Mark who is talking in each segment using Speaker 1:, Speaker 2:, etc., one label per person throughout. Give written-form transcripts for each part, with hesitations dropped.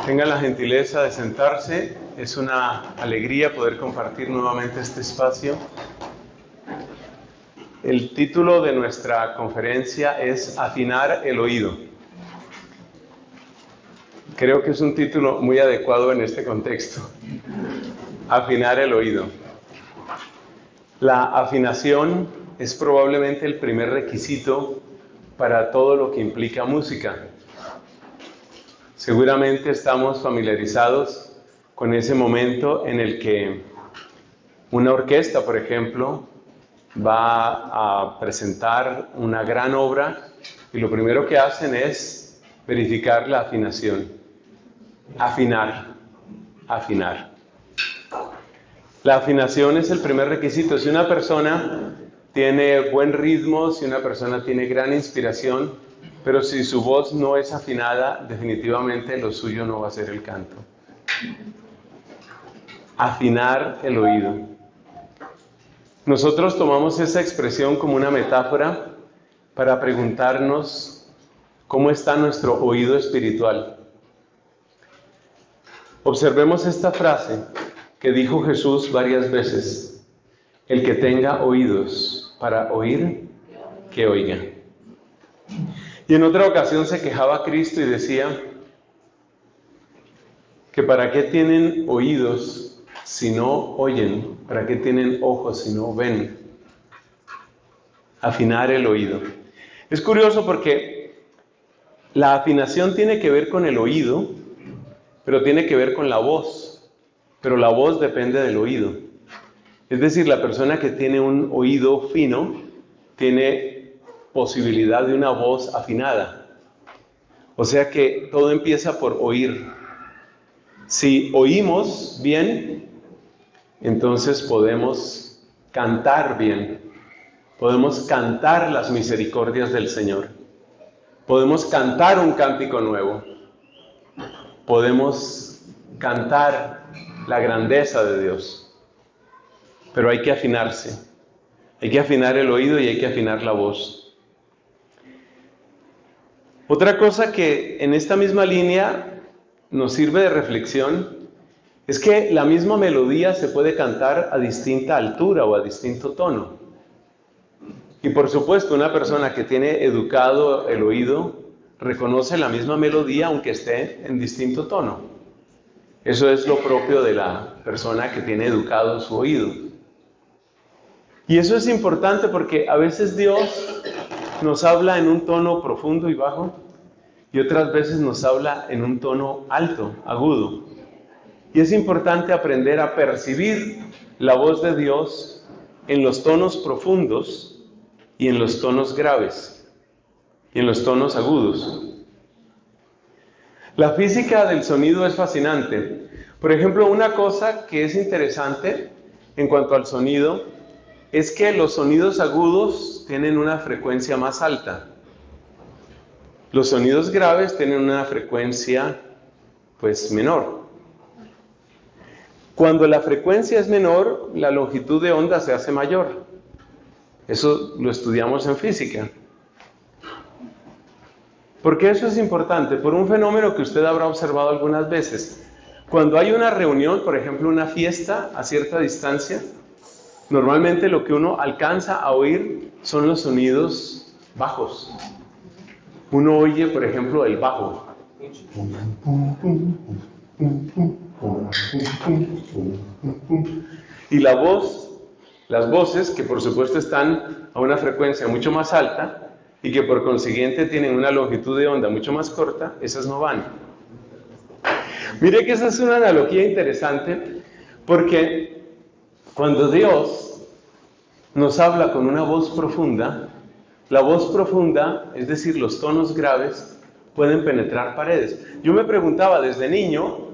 Speaker 1: Tengan la gentileza de sentarse. Es una alegría poder compartir nuevamente este espacio. El título de nuestra conferencia es Afinar el oído. Creo que es un título muy adecuado en este contexto. Afinar el oído. La afinación es probablemente el primer requisito para todo lo que implica música. Seguramente estamos familiarizados con ese momento en el que una orquesta, por ejemplo, va a presentar una gran obra y lo primero que hacen es verificar la afinación. Afinar. La afinación es el primer requisito. Si una persona tiene buen ritmo, si una persona tiene gran inspiración, pero si su voz no es afinada, definitivamente lo suyo no va a ser el canto. Afinar el oído. Nosotros tomamos esa expresión como una metáfora para preguntarnos cómo está nuestro oído espiritual. Observemos esta frase que dijo Jesús varias veces: el que tenga oídos para oír, que oiga. Y en otra ocasión se quejaba Cristo y decía que ¿para qué tienen oídos si no oyen? ¿Para qué tienen ojos si no ven? Afinar el oído. Es curioso porque la afinación tiene que ver con el oído, pero tiene que ver con la voz. Pero la voz depende del oído. Es decir, la persona que tiene un oído fino tiene posibilidad de una voz afinada. O sea que todo empieza por oír. Si oímos bien, entonces podemos cantar bien. Podemos cantar las misericordias del Señor. Podemos cantar un cántico nuevo. Podemos cantar la grandeza de Dios. Pero hay que afinarse. Hay que afinar el oído y hay que afinar la voz. Otra cosa que en esta misma línea nos sirve de reflexión es que la misma melodía se puede cantar a distinta altura o a distinto tono. Y por supuesto, una persona que tiene educado el oído reconoce la misma melodía aunque esté en distinto tono. Eso es lo propio de la persona que tiene educado su oído. Y eso es importante porque a veces Dios nos habla en un tono profundo y bajo, y otras veces nos habla en un tono alto, agudo. Y es importante aprender a percibir la voz de Dios en los tonos profundos y en los tonos graves y en los tonos agudos. La física del sonido es fascinante. Por ejemplo, una cosa que es interesante en cuanto al sonido es que los sonidos agudos tienen una frecuencia más alta. Los sonidos graves tienen una frecuencia, menor. Cuando la frecuencia es menor, la longitud de onda se hace mayor. Eso lo estudiamos en física. ¿Por qué eso es importante? Por un fenómeno que usted habrá observado algunas veces. Cuando hay una reunión, por ejemplo, una fiesta a cierta distancia, normalmente lo que uno alcanza a oír son los sonidos bajos. Uno oye, por ejemplo, el bajo. Y la voz, las voces, que por supuesto están a una frecuencia mucho más alta y que por consiguiente tienen una longitud de onda mucho más corta, esas no van. Mire que esa es una analogía interesante, porque cuando Dios nos habla con una voz profunda, la voz profunda, es decir, los tonos graves, pueden penetrar paredes. Yo me preguntaba desde niño,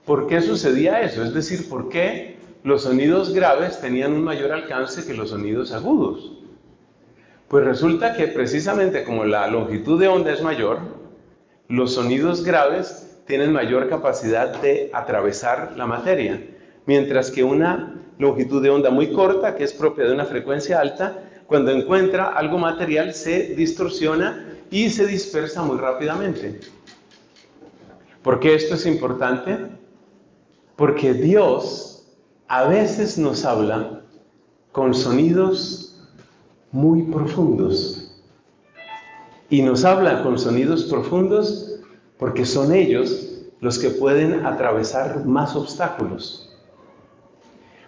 Speaker 1: ¿por qué sucedía eso? Es decir, ¿por qué los sonidos graves tenían un mayor alcance que los sonidos agudos? Pues resulta que precisamente como la longitud de onda es mayor, los sonidos graves tienen mayor capacidad de atravesar la materia, mientras que una longitud de onda muy corta, que es propia de una frecuencia alta, cuando encuentra algo material, se distorsiona y se dispersa muy rápidamente. ¿Por qué esto es importante? Porque Dios a veces nos habla con sonidos muy profundos. Y nos habla con sonidos profundos porque son ellos los que pueden atravesar más obstáculos.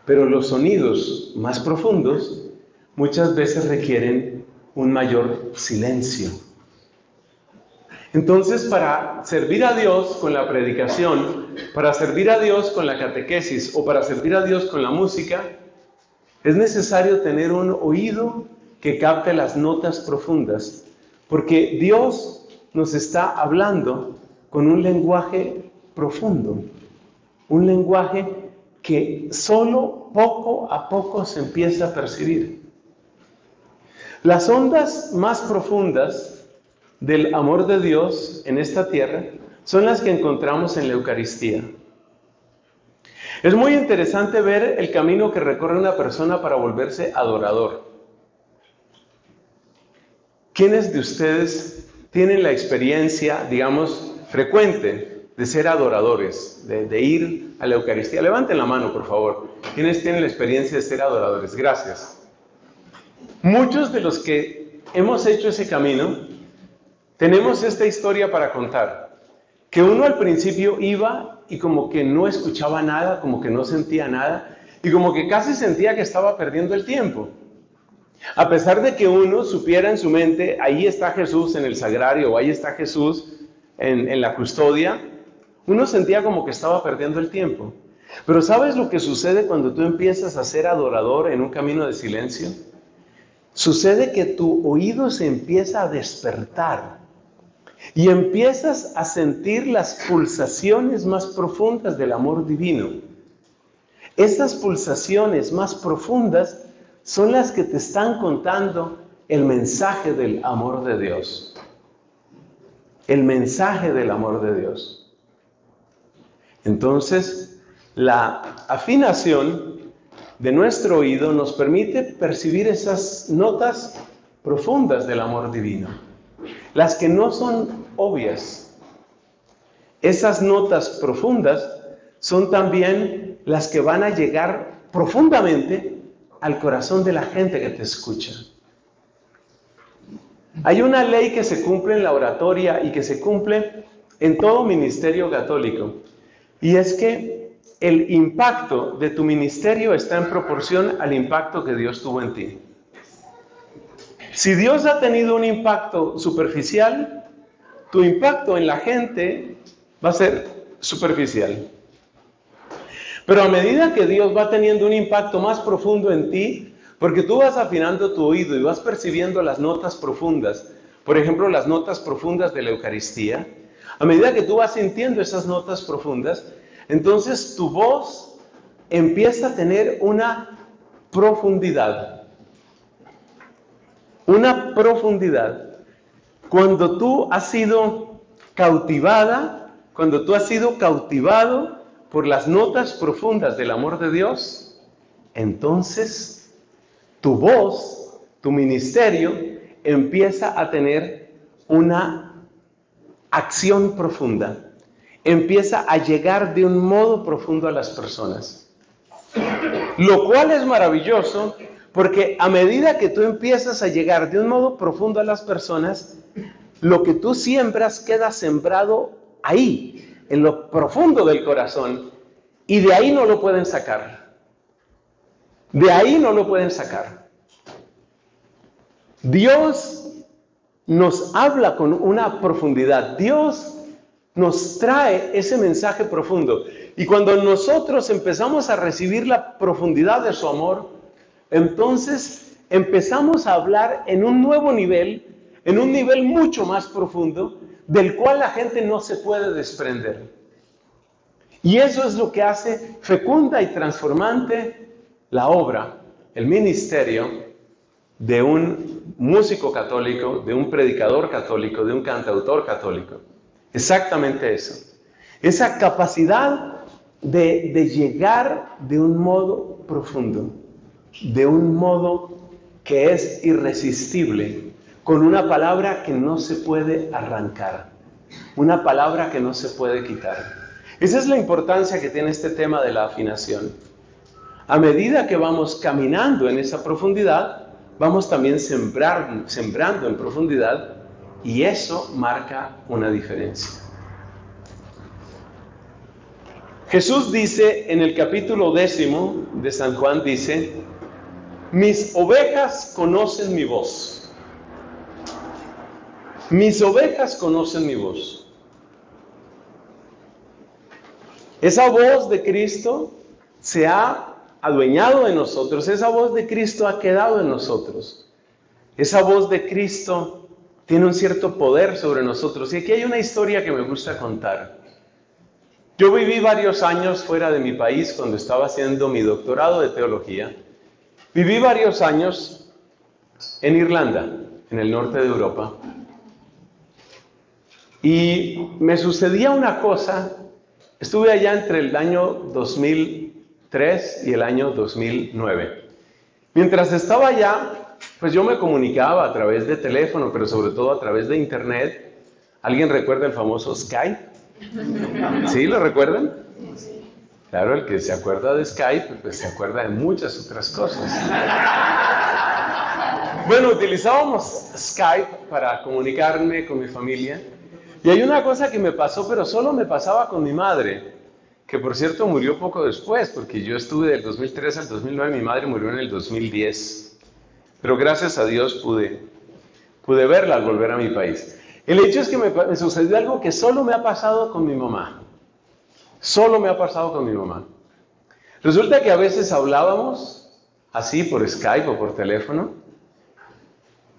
Speaker 1: Pero los sonidos más profundos muchas veces requieren un mayor silencio. Entonces, para servir a Dios con la predicación, para servir a Dios con la catequesis o para servir a Dios con la música, es necesario tener un oído que capte las notas profundas, porque Dios nos está hablando con un lenguaje profundo, un lenguaje que solo poco a poco se empieza a percibir. Las ondas más profundas del amor de Dios en esta tierra son las que encontramos en la Eucaristía. Es muy interesante ver el camino que recorre una persona para volverse adorador. ¿Quiénes de ustedes tienen la experiencia, digamos, frecuente de ser adoradores, de ir a la Eucaristía? Levanten la mano, por favor. ¿Quiénes tienen la experiencia de ser adoradores? Gracias. Muchos de los que hemos hecho ese camino tenemos esta historia para contar, que uno al principio iba y como que no escuchaba nada, como que no sentía nada, y como que casi sentía que estaba perdiendo el tiempo. A pesar de que uno supiera en su mente, ahí está Jesús en el sagrario, o ahí está Jesús en la custodia, uno sentía como que estaba perdiendo el tiempo. Pero ¿sabes lo que sucede cuando tú empiezas a ser adorador en un camino de silencio? Sucede que tu oído se empieza a despertar. Y empiezas a sentir las pulsaciones más profundas del amor divino. Estas pulsaciones más profundas son las que te están contando el mensaje del amor de Dios. El mensaje del amor de Dios. Entonces, la afinación de nuestro oído nos permite percibir esas notas profundas del amor divino. Las que no son obvias. Esas notas profundas son también las que van a llegar profundamente al corazón de la gente que te escucha. Hay una ley que se cumple en la oratoria y que se cumple en todo ministerio católico, y es que el impacto de tu ministerio está en proporción al impacto que Dios tuvo en ti. Si Dios ha tenido un impacto superficial, tu impacto en la gente va a ser superficial. Pero a medida que Dios va teniendo un impacto más profundo en ti, porque tú vas afinando tu oído y vas percibiendo las notas profundas, por ejemplo, las notas profundas de la Eucaristía, a medida que tú vas sintiendo esas notas profundas, entonces tu voz empieza a tener una profundidad. Una profundidad. Cuando tú has sido cautivada, cuando tú has sido cautivado por las notas profundas del amor de Dios, entonces tu voz, tu ministerio, empieza a tener una acción profunda. Empieza a llegar de un modo profundo a las personas. Lo cual es maravilloso, porque a medida que tú empiezas a llegar de un modo profundo a las personas, lo que tú siembras queda sembrado ahí, en lo profundo del corazón, y de ahí no lo pueden sacar. De ahí no lo pueden sacar. Dios nos habla con una profundidad. Dios nos trae ese mensaje profundo. Y cuando nosotros empezamos a recibir la profundidad de su amor, entonces empezamos a hablar en un nuevo nivel, en un nivel mucho más profundo, del cual la gente no se puede desprender. Y eso es lo que hace fecunda y transformante la obra, el ministerio de un músico católico, de un predicador católico, de un cantautor católico. Exactamente eso. Esa capacidad de llegar de un modo profundo, de un modo que es irresistible, con una palabra que no se puede arrancar, una palabra que no se puede quitar. Esa es la importancia que tiene este tema de la afinación. A medida que vamos caminando en esa profundidad, vamos también sembrando en profundidad, y eso marca una diferencia. Jesús dice en el capítulo 10 de San Juan, dice: mis ovejas conocen mi voz. Mis ovejas conocen mi voz. Esa voz de Cristo se ha adueñado de nosotros. Esa voz de Cristo ha quedado en nosotros. Esa voz de Cristo tiene un cierto poder sobre nosotros. Y aquí hay una historia que me gusta contar. Yo viví varios años fuera de mi país cuando estaba haciendo mi doctorado de teología. Viví varios años en Irlanda, en el norte de Europa. Y me sucedía una cosa. Estuve allá entre el año 2003 y el año 2009. Mientras estaba allá, pues yo me comunicaba a través de teléfono, pero sobre todo a través de internet. ¿Alguien recuerda el famoso Skype? ¿Sí? ¿Lo recuerdan? Claro, el que se acuerda de Skype, pues se acuerda de muchas otras cosas. Bueno, utilizábamos Skype para comunicarme con mi familia. Y hay una cosa que me pasó, pero solo me pasaba con mi madre, que por cierto murió poco después, porque yo estuve del 2003 al 2009, mi madre murió en el 2010. Pero gracias a Dios pude verla al volver a mi país. El hecho es que me sucedió algo que solo me ha pasado con mi mamá. Solo me ha pasado con mi mamá. Resulta que a veces hablábamos así por Skype o por teléfono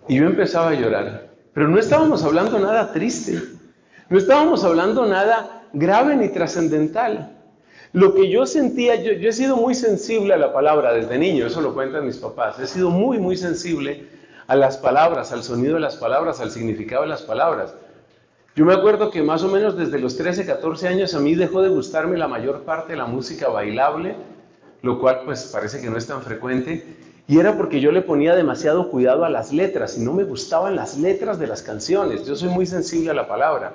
Speaker 1: y yo empezaba a llorar. Pero no estábamos hablando nada triste. No estábamos hablando nada grave ni trascendental. Lo que yo sentía, yo he sido muy sensible a la palabra desde niño, eso lo cuentan mis papás. He sido muy, muy sensible a las palabras, al sonido de las palabras, al significado de las palabras. Yo me acuerdo que más o menos desde los 13, 14 años a mí dejó de gustarme la mayor parte de la música bailable, lo cual pues parece que no es tan frecuente, y era porque yo le ponía demasiado cuidado a las letras y no me gustaban las letras de las canciones. Yo soy muy sensible a la palabra.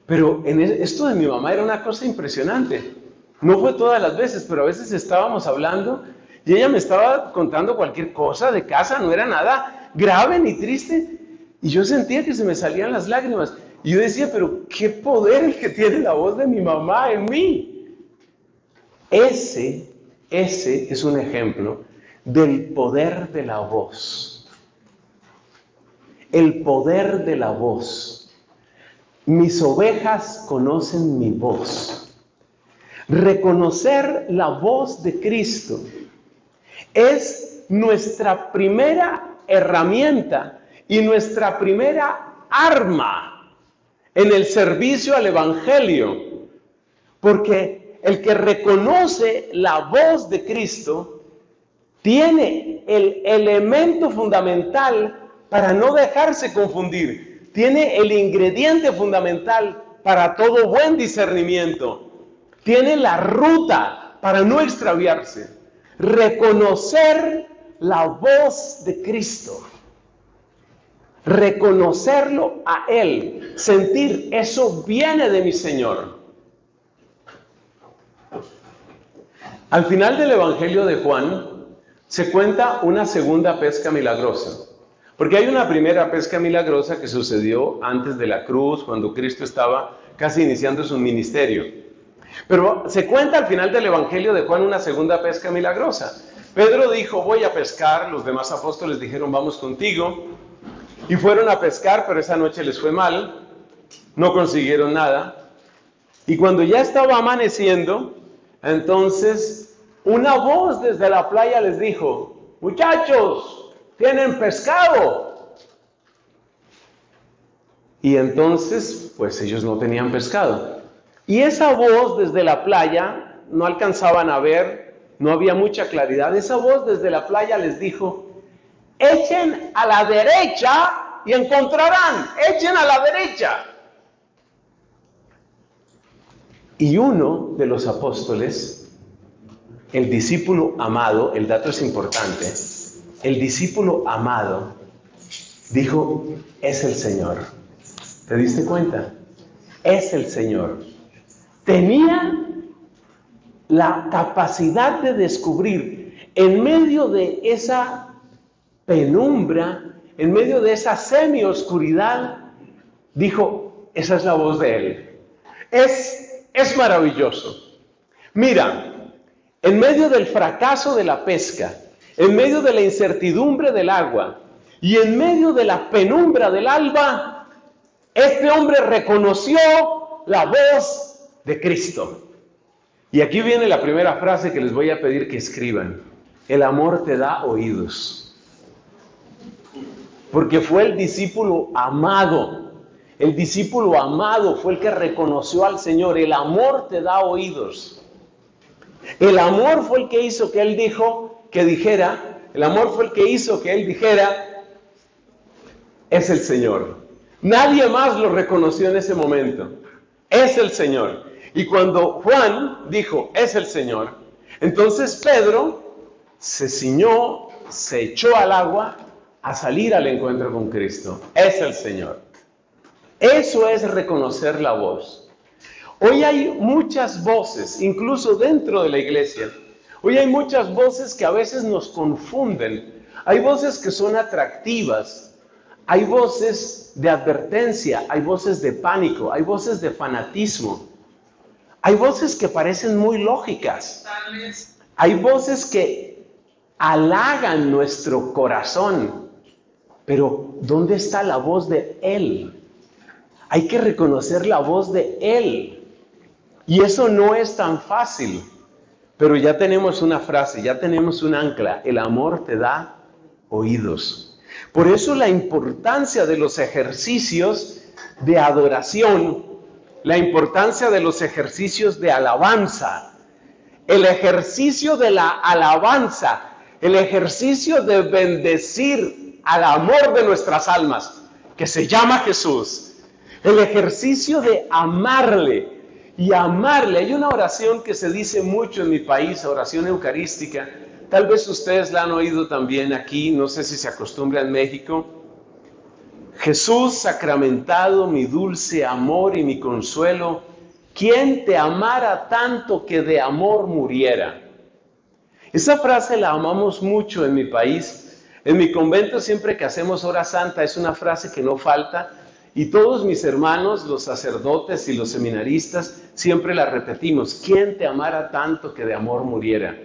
Speaker 1: Pero esto de mi mamá era una cosa impresionante. No fue todas las veces, pero a veces estábamos hablando y ella me estaba contando cualquier cosa de casa, no era nada grave ni triste, y yo sentía que se me salían las lágrimas. Y yo decía, pero qué poder el que tiene la voz de mi mamá en mí. Ese es un ejemplo del poder de la voz. El poder de la voz. Mis ovejas conocen mi voz. Reconocer la voz de Cristo es nuestra primera herramienta y nuestra primera arma en el servicio al Evangelio, porque el que reconoce la voz de Cristo tiene el elemento fundamental para no dejarse confundir, tiene el ingrediente fundamental para todo buen discernimiento, tiene la ruta para no extraviarse. Reconocer la voz de Cristo, reconocerlo a Él, sentir, eso viene de mi Señor. Al final del Evangelio de Juan se cuenta una segunda pesca milagrosa, porque hay una primera pesca milagrosa que sucedió antes de la cruz, cuando Cristo estaba casi iniciando su ministerio. Pero se cuenta al final del Evangelio de Juan una segunda pesca milagrosa. Pedro dijo, voy a pescar, los demás apóstoles dijeron, vamos contigo, y fueron a pescar, pero esa noche les fue mal, no consiguieron nada, y cuando ya estaba amaneciendo, entonces una voz desde la playa les dijo, muchachos, ¿tienen pescado? Y entonces, pues ellos no tenían pescado. Y esa voz desde la playa, no alcanzaban a ver, no había mucha claridad. Esa voz desde la playa les dijo, echen a la derecha y encontrarán, echen a la derecha. Y uno de los apóstoles, el discípulo amado, el dato es importante, el discípulo amado dijo, es el Señor. ¿Te diste cuenta? Es el Señor. Tenía la capacidad de descubrir en medio de esa penumbra, en medio de esa semioscuridad, dijo, esa es la voz de Él. Es maravilloso. Mira, en medio del fracaso de la pesca, en medio de la incertidumbre del agua y en medio de la penumbra del alba, este hombre reconoció la voz de Cristo. Y aquí viene la primera frase que les voy a pedir que escriban. El amor te da oídos. Porque fue el discípulo amado. El discípulo amado fue el que reconoció al Señor. El amor te da oídos. El amor fue el que hizo que él dijera, el amor fue el que hizo que él dijera, es el Señor. Nadie más lo reconoció en ese momento. Es el Señor. Y cuando Juan dijo, es el Señor, entonces Pedro se ciñó, se echó al agua a salir al encuentro con Cristo. Es el Señor. Eso es reconocer la voz. Hoy hay muchas voces, incluso dentro de la iglesia. Hoy hay muchas voces que a veces nos confunden. Hay voces que son atractivas. Hay voces de advertencia, hay voces de pánico, hay voces de fanatismo. Hay voces que parecen muy lógicas. Hay voces que halagan nuestro corazón. Pero ¿dónde está la voz de Él? Hay que reconocer la voz de Él. Y eso no es tan fácil. Pero ya tenemos una frase, ya tenemos un ancla. El amor te da oídos. Por eso la importancia de los ejercicios de adoración, la importancia de los ejercicios de alabanza, el ejercicio de la alabanza, el ejercicio de bendecir al amor de nuestras almas, que se llama Jesús, el ejercicio de amarle y amarle. Hay una oración que se dice mucho en mi país, oración eucarística. Tal vez ustedes la han oído también aquí, no sé si se acostumbra en México. Jesús sacramentado, mi dulce amor y mi consuelo, ¿quién te amara tanto que de amor muriera? Esa frase la amamos mucho en mi país. En mi convento siempre que hacemos hora santa es una frase que no falta y todos mis hermanos, los sacerdotes y los seminaristas, siempre la repetimos. ¿Quién te amara tanto que de amor muriera?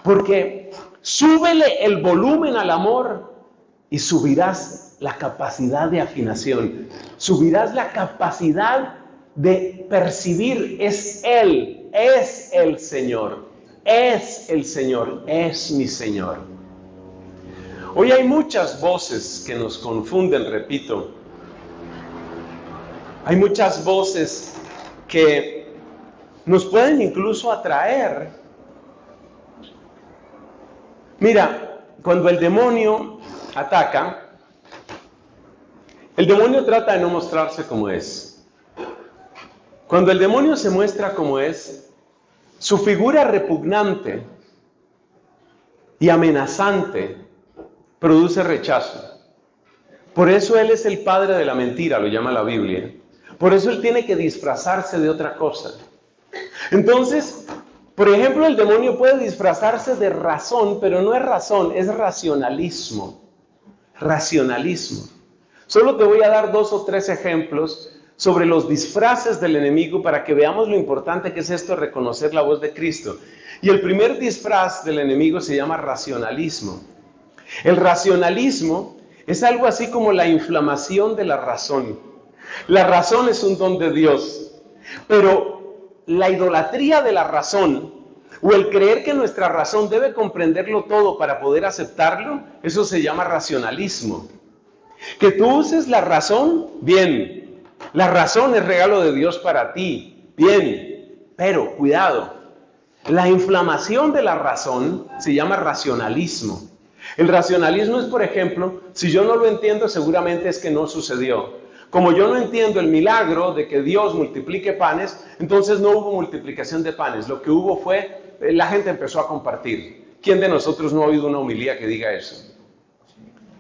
Speaker 1: Porque súbele el volumen al amor y subirás la capacidad de afinación, subirás la capacidad de percibir. Es Él, es el Señor, es el Señor, es mi Señor. Hoy hay muchas voces que nos confunden, repito. Hay muchas voces que nos pueden incluso atraer. Mira, cuando el demonio ataca, el demonio trata de no mostrarse como es. Cuando el demonio se muestra como es, su figura repugnante y amenazante produce rechazo. Por eso él es el padre de la mentira, lo llama la Biblia. Por eso él tiene que disfrazarse de otra cosa. Entonces, por ejemplo, el demonio puede disfrazarse de razón, pero no es razón, es racionalismo. Racionalismo. Solo te voy a dar 2 o 3 ejemplos sobre los disfraces del enemigo para que veamos lo importante que es esto, reconocer la voz de Cristo. Y el primer disfraz del enemigo se llama racionalismo. El racionalismo es algo así como la inflamación de la razón. La razón es un don de Dios, pero la idolatría de la razón, o el creer que nuestra razón debe comprenderlo todo para poder aceptarlo, eso se llama racionalismo. Que tú uses la razón, bien. La razón es regalo de Dios para ti, bien. Pero, cuidado, la inflamación de la razón se llama racionalismo. El racionalismo es, por ejemplo, si yo no lo entiendo, seguramente es que no sucedió. Como yo no entiendo el milagro de que Dios multiplique panes, entonces no hubo multiplicación de panes. Lo que hubo fue, la gente empezó a compartir. ¿Quién de nosotros no ha oído una homilía que diga eso?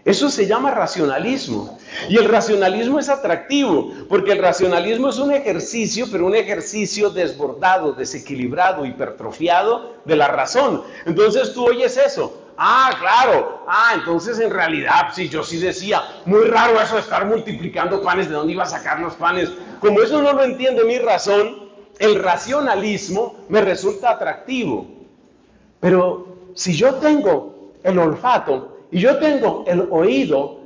Speaker 1: Eso se llama racionalismo. Y el racionalismo es atractivo, porque el racionalismo es un ejercicio, pero un ejercicio desbordado, desequilibrado, hipertrofiado de la razón. Entonces tú oyes eso. Ah, claro. Ah, entonces en realidad, sí, yo sí decía, muy raro eso de estar multiplicando panes, ¿de dónde iba a sacar los panes? Como eso no lo entiende mi razón, el racionalismo me resulta atractivo. Pero si yo tengo el olfato, y yo tengo el oído,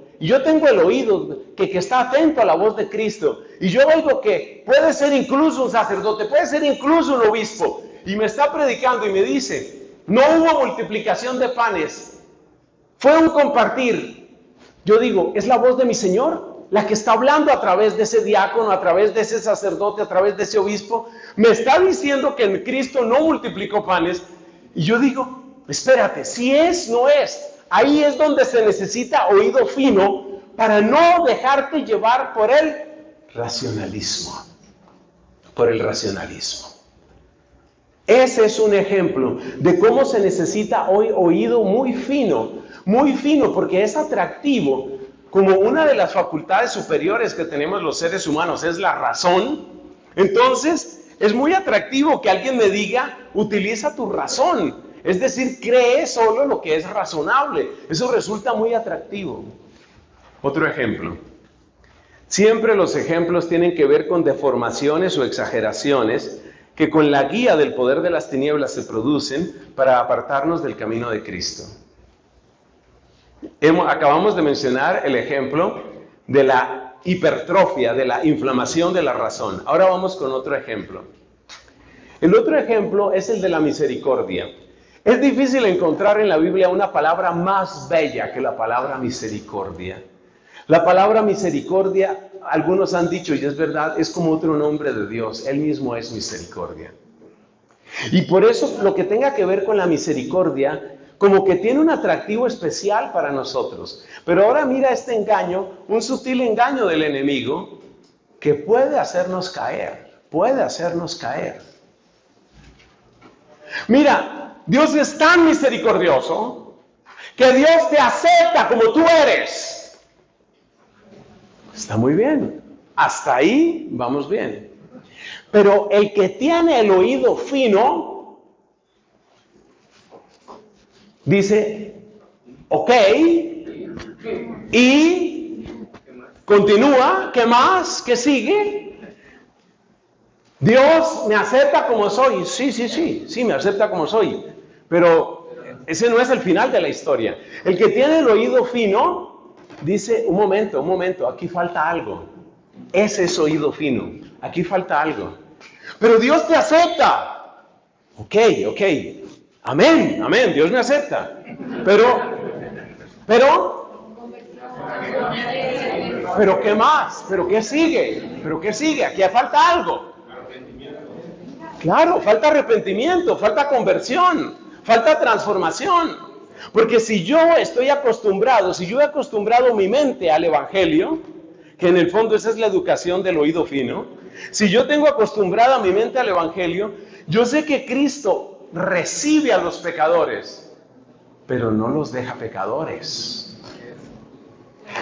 Speaker 1: que está atento a la voz de Cristo, y yo oigo que puede ser incluso un sacerdote, puede ser incluso un obispo, y me está predicando y me dice, no hubo multiplicación de panes, fue un compartir. Yo digo, ¿es la voz de mi Señor? La que está hablando a través de ese diácono, a través de ese sacerdote, a través de ese obispo, me está diciendo que en Cristo no multiplicó panes, y yo digo, espérate, si es, no es. Ahí es donde se necesita oído fino para no dejarte llevar por el racionalismo. Por el racionalismo. Ese es un ejemplo de cómo se necesita hoy oído muy fino, porque es atractivo. Como una de las facultades superiores que tenemos los seres humanos es la razón, entonces es muy atractivo que alguien me diga, utiliza tu razón. Es decir, cree solo lo que es razonable. Eso resulta muy atractivo. Otro ejemplo. Siempre los ejemplos tienen que ver con deformaciones o exageraciones que con la guía del poder de las tinieblas se producen para apartarnos del camino de Cristo. Acabamos de mencionar el ejemplo de la hipertrofia, de la inflamación de la razón. Ahora vamos con otro ejemplo. El otro ejemplo es el de la misericordia. Es difícil encontrar en la Biblia una palabra más bella que la palabra misericordia. La palabra misericordia, algunos han dicho, y es verdad, es como otro nombre de Dios. Él mismo es misericordia. Y por eso lo que tenga que ver con la misericordia, como que tiene un atractivo especial para nosotros. Pero ahora mira este engaño, un sutil engaño del enemigo, que puede hacernos caer. Mira, Dios es tan misericordioso que Dios te acepta como tú eres. Está muy bien. Hasta ahí vamos bien. Pero el que tiene el oído fino dice, ok, y continúa, ¿qué más? ¿Qué sigue? Dios me acepta como soy. Sí, me acepta como soy. Pero ese no es el final de la historia. El que tiene el oído fino dice, un momento, aquí falta algo. Ese es oído fino. Aquí falta algo. Pero Dios te acepta. Ok. Amén, Dios me acepta. Pero ¿qué más? ¿Pero qué sigue? Aquí falta algo. Claro, falta arrepentimiento, falta conversión, falta transformación. Porque si yo he acostumbrado mi mente al Evangelio, que en el fondo esa es la educación del oído fino, si yo tengo acostumbrada mi mente al Evangelio, yo sé que Cristo recibe a los pecadores, pero no los deja pecadores.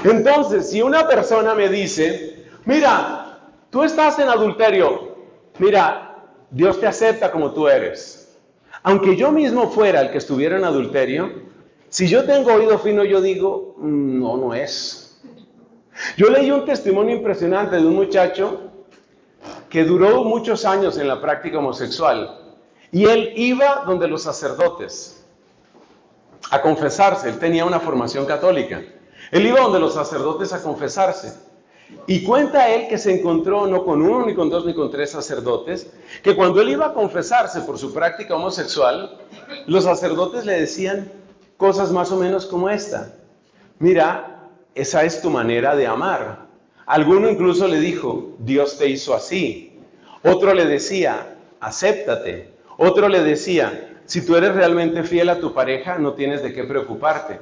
Speaker 1: Entonces, si una persona me dice, mira, tú estás en adulterio, mira, Dios te acepta como tú eres. Aunque yo mismo fuera el que estuviera en adulterio, si yo tengo oído fino, yo digo, no es. Yo leí un testimonio impresionante de un muchacho que duró muchos años en la práctica homosexual. Y él iba donde los sacerdotes a confesarse. Él tenía una formación católica. Él iba donde los sacerdotes a confesarse. Y cuenta él que se encontró no con uno, ni con dos, ni con tres sacerdotes, que cuando él iba a confesarse por su práctica homosexual, los sacerdotes le decían cosas más o menos como esta. Mira, esa es tu manera de amar. Alguno incluso le dijo, Dios te hizo así. Otro le decía, acéptate. Otro le decía, si tú eres realmente fiel a tu pareja, no tienes de qué preocuparte.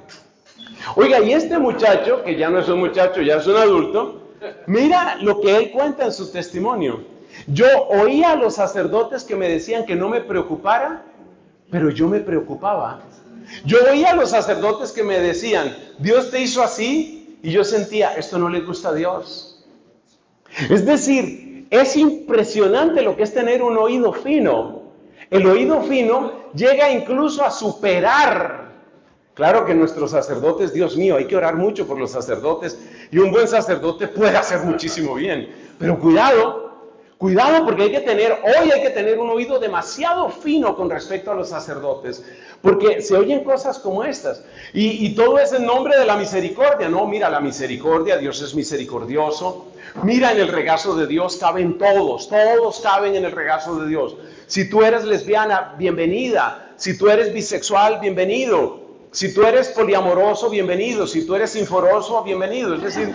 Speaker 1: Oiga, y este muchacho, que ya no es un muchacho, ya es un adulto, mira lo que él cuenta en su testimonio. Yo oía a los sacerdotes que me decían que no me preocupara, pero yo me preocupaba. Yo veía a los sacerdotes que me decían, Dios te hizo así, y yo sentía, esto no le gusta a Dios. Es decir, es impresionante lo que es tener un oído fino. El oído fino llega incluso a superar. Claro que nuestros sacerdotes, Dios mío, hay que orar mucho por los sacerdotes, y un buen sacerdote puede hacer muchísimo bien. Pero cuidado porque hoy hay que tener un oído demasiado fino con respecto a los sacerdotes, porque se oyen cosas como estas, y todo es en nombre de la misericordia, ¿no? Mira, la misericordia, Dios es misericordioso, mira, en el regazo de Dios caben todos caben en el regazo de Dios. Si tú eres lesbiana, bienvenida. Si tú eres bisexual, bienvenido. Si tú eres poliamoroso, bienvenido. Si tú eres sinforoso, bienvenido. Es decir,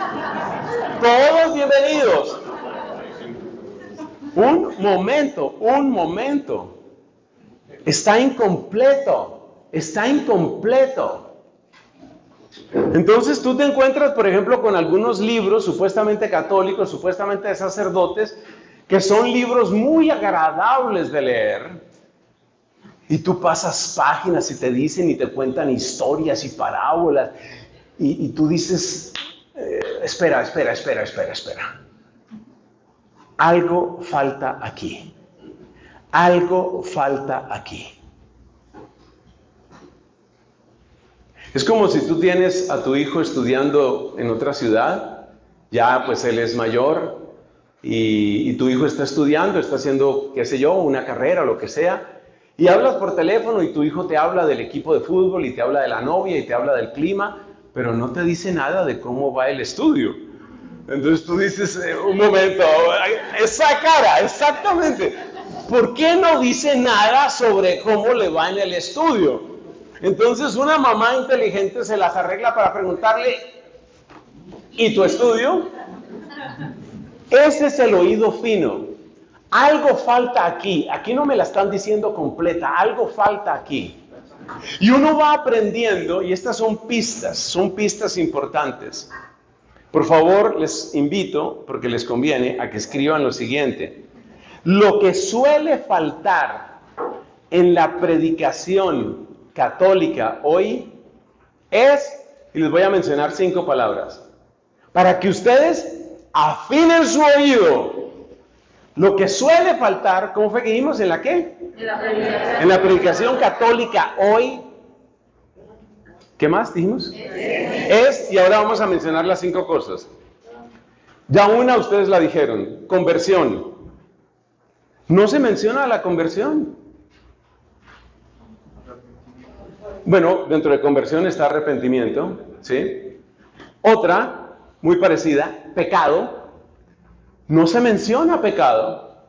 Speaker 1: todos bienvenidos. Un momento. Está incompleto. Entonces tú te encuentras, por ejemplo, con algunos libros supuestamente católicos, supuestamente de sacerdotes, que son libros muy agradables de leer, y tú pasas páginas y te dicen y te cuentan historias y parábolas, y tú dices, espera. Algo falta aquí. Es como si tú tienes a tu hijo estudiando en otra ciudad, ya pues él es mayor, y tu hijo está estudiando, está haciendo, qué sé yo, una carrera o lo que sea, y hablas por teléfono y tu hijo te habla del equipo de fútbol y te habla de la novia y te habla del clima, pero no te dice nada de cómo va el estudio. Entonces tú dices, un momento, esa cara, exactamente, ¿por qué no dice nada sobre cómo le va en el estudio? Entonces una mamá inteligente se las arregla para preguntarle, ¿y tu estudio? Ese es el oído fino. Algo falta aquí no me la están diciendo completa, algo falta aquí. Y uno va aprendiendo, y estas son pistas importantes. Por favor, les invito, porque les conviene, a que escriban lo siguiente. Lo que suele faltar en la predicación católica hoy es, y les voy a mencionar 5 palabras, para que ustedes afinen su oído. Lo que suele faltar, ¿cómo fue que dijimos? ¿En la qué? En la predicación católica hoy. ¿Qué más dijimos? Y ahora vamos a mencionar las 5 cosas. Ya una ustedes la dijeron, conversión. No se menciona la conversión. Bueno, dentro de conversión está arrepentimiento, ¿sí? Otra, muy parecida, pecado. No se menciona pecado.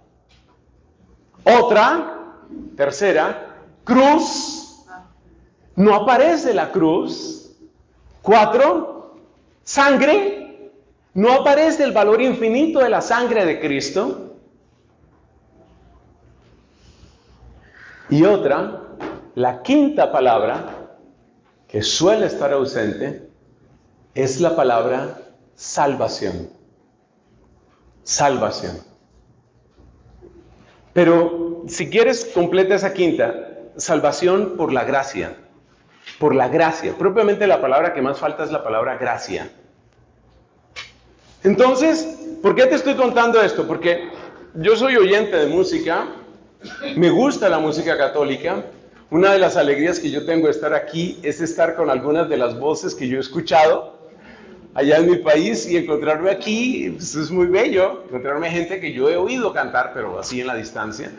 Speaker 1: Otra, tercera, cruz. No aparece la cruz. 4, sangre. No aparece el valor infinito de la sangre de Cristo. Y otra, la 5ª palabra, que suele estar ausente, es la palabra salvación. Salvación. Pero si quieres, completa esa 5ª, salvación por la gracia. Por la gracia. Propiamente la palabra que más falta es la palabra gracia. Entonces, ¿por qué te estoy contando esto? Porque yo soy oyente de música, me gusta la música católica. Una de las alegrías que yo tengo de estar aquí es estar con algunas de las voces que yo he escuchado allá en mi país, y encontrarme aquí, pues es muy bello, encontrarme gente que yo he oído cantar, pero así en la distancia.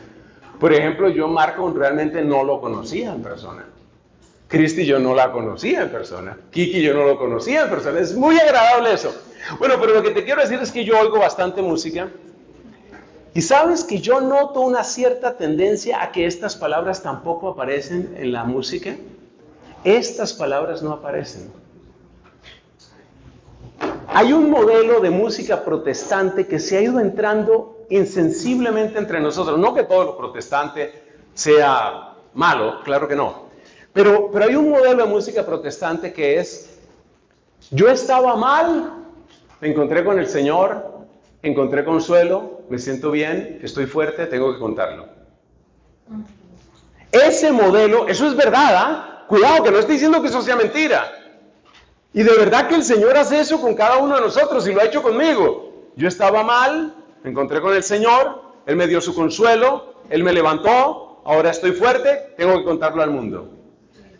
Speaker 1: Por ejemplo, yo Marco realmente no lo conocía en persona. Cristi yo no la conocía en persona. Kiki yo no lo conocía en persona. Es muy agradable eso. Bueno, pero lo que te quiero decir es que yo oigo bastante música. Y sabes que yo noto una cierta tendencia a que estas palabras tampoco aparecen en la música. Estas palabras no aparecen. Hay un modelo de música protestante que se ha ido entrando insensiblemente entre nosotros. No que todo lo protestante sea malo, claro que no. Pero hay un modelo de música protestante que es, yo estaba mal, me encontré con el Señor, encontré consuelo, me siento bien, estoy fuerte, tengo que contarlo. Ese modelo, eso es verdad, ¿ah? Cuidado, que no estoy diciendo que eso sea mentira. Y de verdad que el Señor hace eso con cada uno de nosotros y lo ha hecho conmigo. Yo estaba mal, me encontré con el Señor, Él me dio su consuelo, Él me levantó, ahora estoy fuerte, tengo que contarlo al mundo.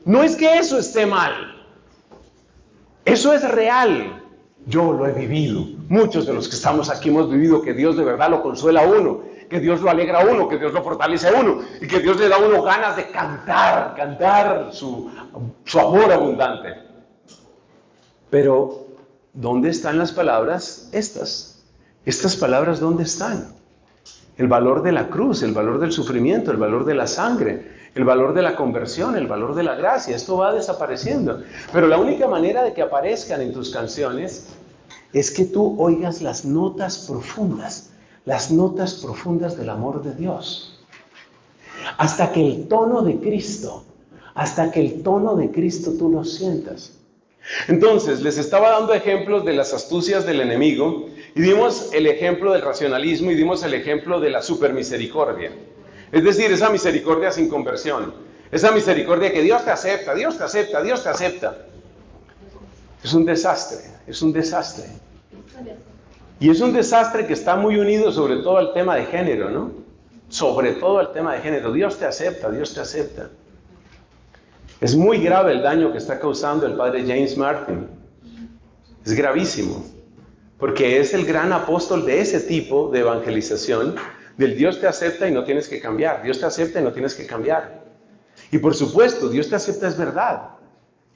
Speaker 1: No es que eso esté mal, eso es real. Yo lo he vivido. Muchos de los que estamos aquí hemos vivido que Dios de verdad lo consuela a uno, que Dios lo alegra a uno, que Dios lo fortalece a uno y que Dios le da a uno ganas de cantar su amor abundante. Pero, ¿dónde están las palabras estas? Estas palabras, ¿dónde están? El valor de la cruz, el valor del sufrimiento, el valor de la sangre, el valor de la conversión, el valor de la gracia. Esto va desapareciendo. Pero la única manera de que aparezcan en tus canciones es que tú oigas las notas profundas del amor de Dios. Hasta que el tono de Cristo tú lo sientas. Entonces, les estaba dando ejemplos de las astucias del enemigo y dimos el ejemplo del racionalismo y dimos el ejemplo de la supermisericordia. Es decir, esa misericordia sin conversión, esa misericordia que Dios te acepta, Dios te acepta, Dios te acepta. Es un desastre. Y es un desastre que está muy unido sobre todo al tema de género, ¿no? Sobre todo al tema de género. Dios te acepta, Dios te acepta. Es muy grave el daño que está causando el padre James Martin. Es gravísimo, porque es el gran apóstol de ese tipo de evangelización, del Dios te acepta y no tienes que cambiar. Dios te acepta y no tienes que cambiar. Y por supuesto, Dios te acepta es verdad,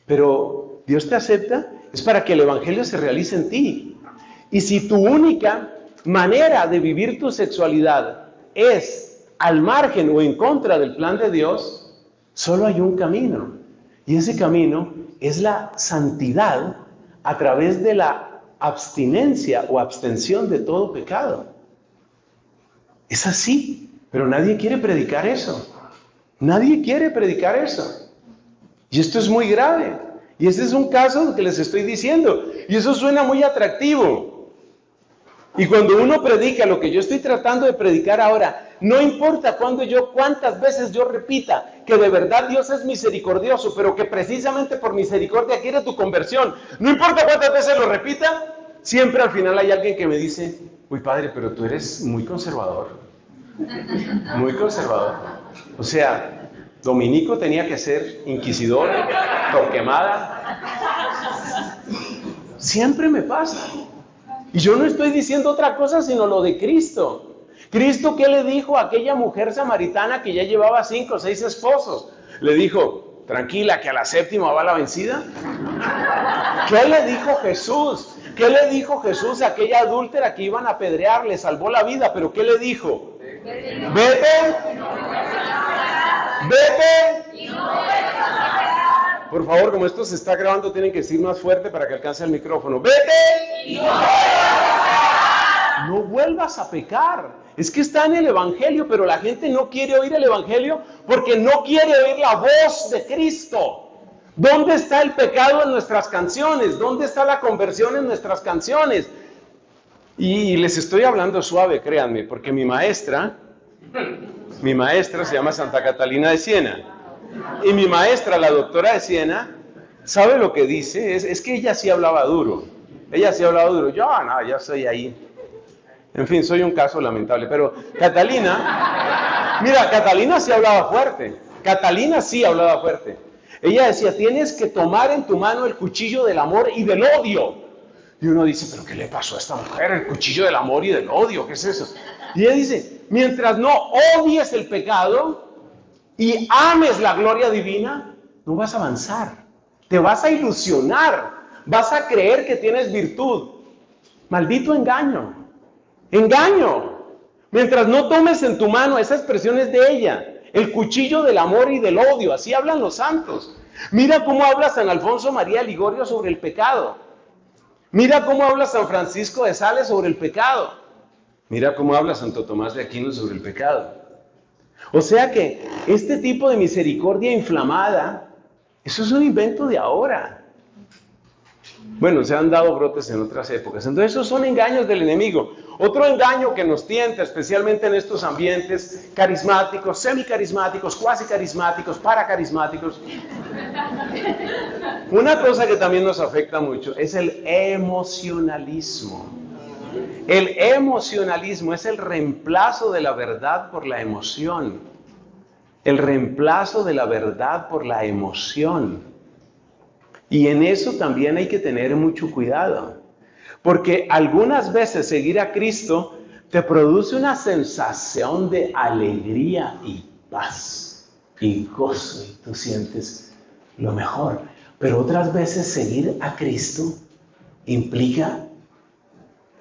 Speaker 1: pero Dios te acepta es para que el evangelio se realice en ti. Y si tu única manera de vivir tu sexualidad es al margen o en contra del plan de Dios, solo hay un camino, y ese camino es la santidad a través de la abstinencia o abstención de todo pecado. Es así, pero nadie quiere predicar eso. Nadie quiere predicar eso. Y esto es muy grave. Y este es un caso que les estoy diciendo. Y eso suena muy atractivo. Y cuando uno predica lo que yo estoy tratando de predicar ahora, no importa cuántas veces yo repita que de verdad Dios es misericordioso, pero que precisamente por misericordia quiere tu conversión. No importa cuántas veces lo repita, siempre al final hay alguien que me dice, uy padre, pero tú eres muy conservador. Muy conservador. O sea, Dominico tenía que ser inquisidor, Torquemada. Siempre me pasa. Y yo no estoy diciendo otra cosa sino lo de Cristo. Cristo, ¿qué le dijo a aquella mujer samaritana que ya llevaba 5 o 6 esposos? Le dijo, tranquila, que a la 7ª va la vencida. ¿Qué le dijo Jesús? ¿Qué le dijo Jesús a aquella adúltera que iban a apedrear? Le salvó la vida, pero ¿qué le dijo? Vete. Por favor, como esto se está grabando, tienen que decir más fuerte para que alcance el micrófono. ¡Vete! No vuelvas a pecar. Es que está en el Evangelio, pero la gente no quiere oír el Evangelio porque no quiere oír la voz de Cristo. ¿Dónde está el pecado en nuestras canciones? ¿Dónde está la conversión en nuestras canciones? Y les estoy hablando suave, créanme, porque mi maestra se llama Santa Catalina de Siena. Y mi maestra, la doctora de Siena, ¿sabe lo que dice? Es que ella sí hablaba duro. Yo soy ahí. En fin, soy un caso lamentable. Pero Catalina sí hablaba fuerte. Ella decía, tienes que tomar en tu mano el cuchillo del amor y del odio. Y uno dice, ¿pero qué le pasó a esta mujer? El cuchillo del amor y del odio, ¿qué es eso? Y ella dice, mientras no odies el pecado y ames la gloria divina, no vas a avanzar. Te vas a ilusionar. Vas a creer que tienes virtud. Maldito engaño. Mientras no tomes en tu mano, esa expresión es de ella, el cuchillo del amor y del odio, así hablan los santos. Mira cómo habla San Alfonso María Ligorio sobre el pecado. Mira cómo habla San Francisco de Sales sobre el pecado. Mira cómo habla Santo Tomás de Aquino sobre el pecado. O sea que este tipo de misericordia inflamada, eso es un invento de ahora. Bueno, se han dado brotes en otras épocas. Entonces esos son engaños del enemigo. Otro engaño que nos tienta, especialmente en estos ambientes carismáticos, semicarismáticos, cuasi carismáticos, paracarismáticos, Una cosa que también nos afecta mucho es el emocionalismo. El emocionalismo es el reemplazo de la verdad por la emoción. El reemplazo de la verdad por la emoción. Y en eso también hay que tener mucho cuidado. Porque algunas veces seguir a Cristo te produce una sensación de alegría y paz y gozo. Y tú sientes lo mejor. Pero otras veces seguir a Cristo implica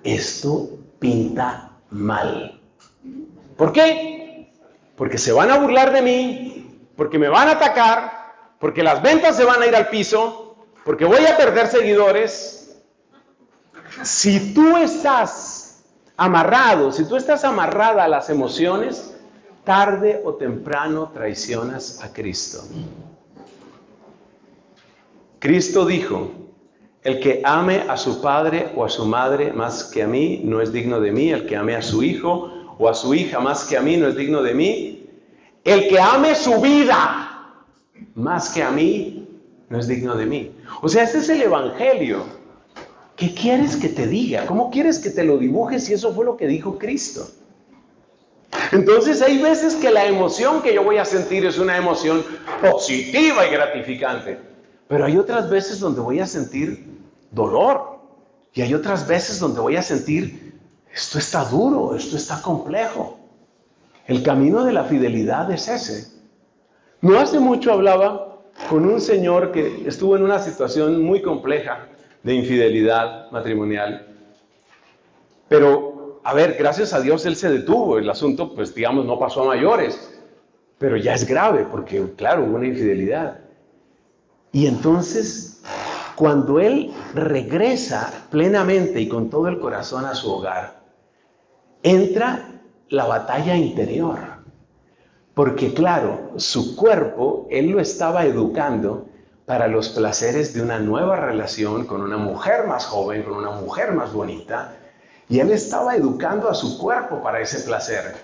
Speaker 1: esto pinta mal. ¿Por qué? Porque se van a burlar de mí, porque me van a atacar, porque las ventas se van a ir al piso, porque voy a perder seguidores. Si tú estás amarrado, si tú estás amarrada a las emociones, tarde o temprano traicionas a Cristo. Cristo dijo: el que ame a su padre o a su madre más que a mí no es digno de mí. El que ame a su hijo o a su hija más que a mí no es digno de mí. El que ame su vida más que a mí no es digno de mí. O sea, este es el evangelio. ¿Qué quieres que te diga? ¿Cómo quieres que te lo dibuje si eso fue lo que dijo Cristo? Entonces hay veces que la emoción que yo voy a sentir es una emoción positiva y gratificante. Pero hay otras veces donde voy a sentir dolor. Y hay otras veces donde voy a sentir, esto está duro, esto está complejo. El camino de la fidelidad es ese. No hace mucho hablaba con un señor que estuvo en una situación muy compleja de infidelidad matrimonial. Pero, a ver, gracias a Dios él se detuvo. El asunto, pues digamos, no pasó a mayores. Pero ya es grave porque, claro, hubo una infidelidad. Y entonces, cuando él regresa plenamente y con todo el corazón a su hogar, entra la batalla interior. Porque claro, su cuerpo, él lo estaba educando para los placeres de una nueva relación con una mujer más joven, con una mujer más bonita. Y él estaba educando a su cuerpo para ese placer.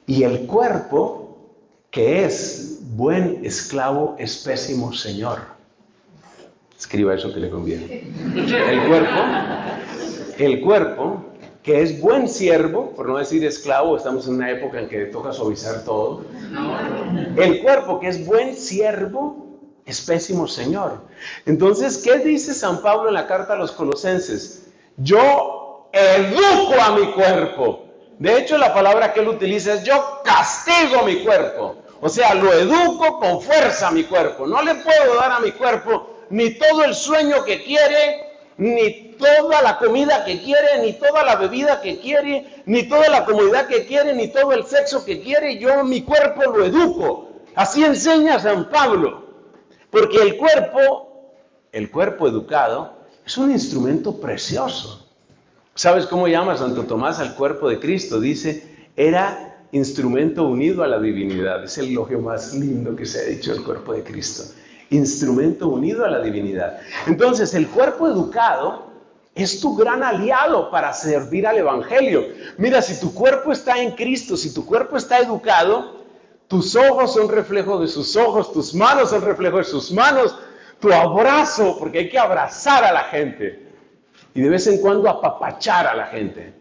Speaker 1: Y el cuerpo, que es buen esclavo, es pésimo señor. Escriba eso que le conviene. El cuerpo, que es buen siervo, por no decir esclavo, estamos en una época en que toca suavizar todo. El cuerpo, que es buen siervo, es pésimo señor. Entonces, ¿qué dice San Pablo en la carta a los Colosenses? Yo educo a mi cuerpo. De hecho, la palabra que él utiliza es yo castigo mi cuerpo. O sea, lo educo con fuerza a mi cuerpo. No le puedo dar a mi cuerpo ni todo el sueño que quiere, ni toda la comida que quiere, ni toda la bebida que quiere, ni toda la comodidad que quiere, ni todo el sexo que quiere. Yo mi cuerpo lo educo. Así enseña San Pablo. Porque el cuerpo educado es un instrumento precioso. ¿Sabes cómo llama Santo Tomás al cuerpo de Cristo? Dice, era instrumento unido a la divinidad. Es el elogio más lindo que se ha dicho del cuerpo de Cristo. Instrumento unido a la divinidad. Entonces, el cuerpo educado es tu gran aliado para servir al evangelio. Mira, si tu cuerpo está en Cristo, si tu cuerpo está educado, tus ojos son reflejo de sus ojos, tus manos son reflejo de sus manos, tu abrazo, porque hay que abrazar a la gente y de vez en cuando apapachar a la gente.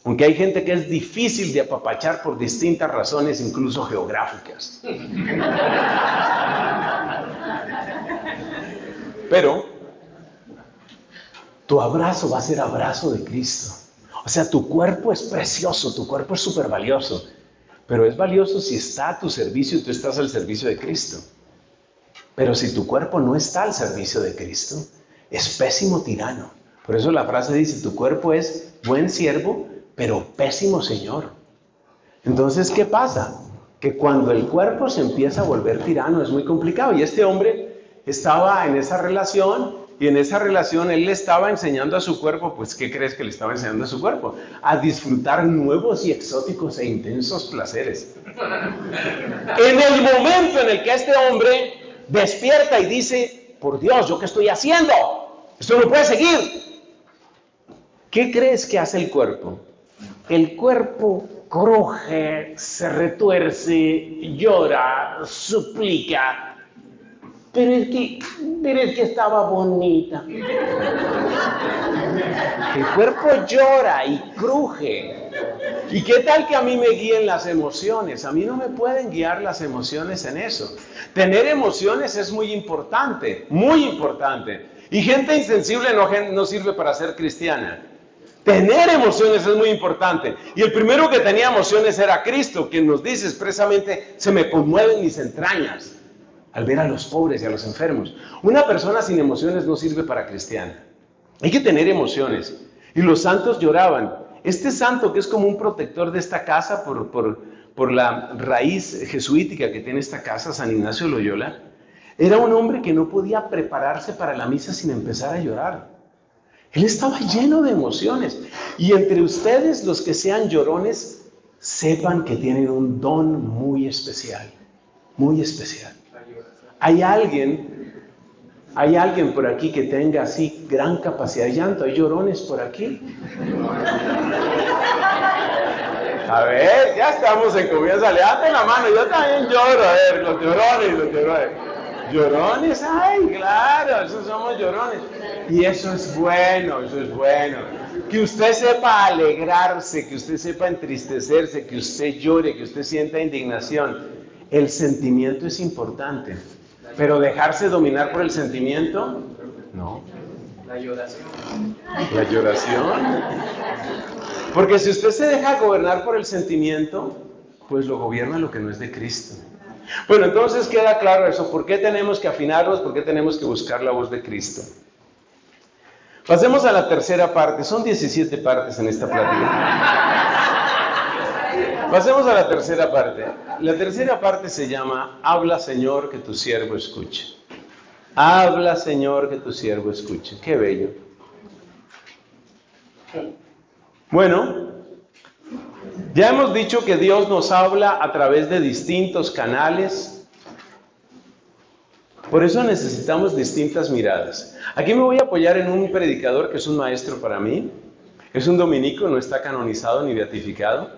Speaker 1: Aunque hay gente que es difícil de apapachar por distintas razones, incluso geográficas. Pero tu abrazo va a ser abrazo de Cristo. O sea, tu cuerpo es precioso, tu cuerpo es súper valioso. Pero es valioso si está a tu servicio y tú estás al servicio de Cristo. Pero si tu cuerpo no está al servicio de Cristo, es pésimo tirano. Por eso la frase dice, tu cuerpo es buen siervo, pero pésimo señor. Entonces, ¿qué pasa? Que cuando el cuerpo se empieza a volver tirano es muy complicado. Y este hombre estaba en esa relación, y en esa relación él le estaba enseñando a su cuerpo, pues ¿qué crees que le estaba enseñando a su cuerpo? A disfrutar nuevos y exóticos e intensos placeres. En el momento en el que este hombre despierta y dice, por Dios, ¿yo qué estoy haciendo? Esto no puede seguir. ¿Qué crees que hace el cuerpo? El cuerpo cruje, se retuerce, llora, suplica.
Speaker 2: pero es que estaba bonita. El cuerpo llora y cruje.
Speaker 1: ¿Y qué tal que a mí me guíen las emociones? A mí no me pueden guiar las emociones en eso. Tener emociones es muy importante, muy importante. Y gente insensible no sirve para ser cristiana. Tener emociones es muy importante. Y el primero que tenía emociones era Cristo, quien nos dice expresamente, se me conmueven mis entrañas al ver a los pobres y a los enfermos. Una persona sin emociones no sirve para cristiana. Hay que tener emociones. Y los santos lloraban. Este santo, que es como un protector de esta casa por la raíz jesuítica que tiene esta casa, San Ignacio de Loyola, era un hombre que no podía prepararse para la misa sin empezar a llorar. Él estaba lleno de emociones. Y entre ustedes, los que sean llorones, sepan que tienen un don muy especial. Muy especial. Hay alguien por aquí que tenga así gran capacidad de llanto. ¿Hay llorones por aquí? A ver, ya estamos en confianza. Levanten la mano, yo también lloro. A ver, los llorones. Llorones, ay, claro, esos somos llorones. Y eso es bueno, Que usted sepa alegrarse, que usted sepa entristecerse, que usted llore, que usted sienta indignación. El sentimiento es importante. Pero dejarse dominar por el sentimiento, no.
Speaker 3: La lloración.
Speaker 1: La lloración. Porque si usted se deja gobernar por el sentimiento, pues lo gobierna lo que no es de Cristo. Bueno, entonces queda claro eso. ¿Por qué tenemos que afinarnos? ¿Por qué tenemos que buscar la voz de Cristo? Pasemos a la tercera parte. Son 17 partes en esta plática. Pasemos a la tercera parte. La tercera parte se llama Habla, Señor, que tu siervo escuche. Habla, Señor, que tu siervo escuche. Qué bello. Bueno, ya hemos dicho que Dios nos habla a través de distintos canales. Por eso necesitamos distintas miradas. Aquí me voy a apoyar en un predicador que es un maestro para mí. Es un dominico, no está canonizado ni beatificado.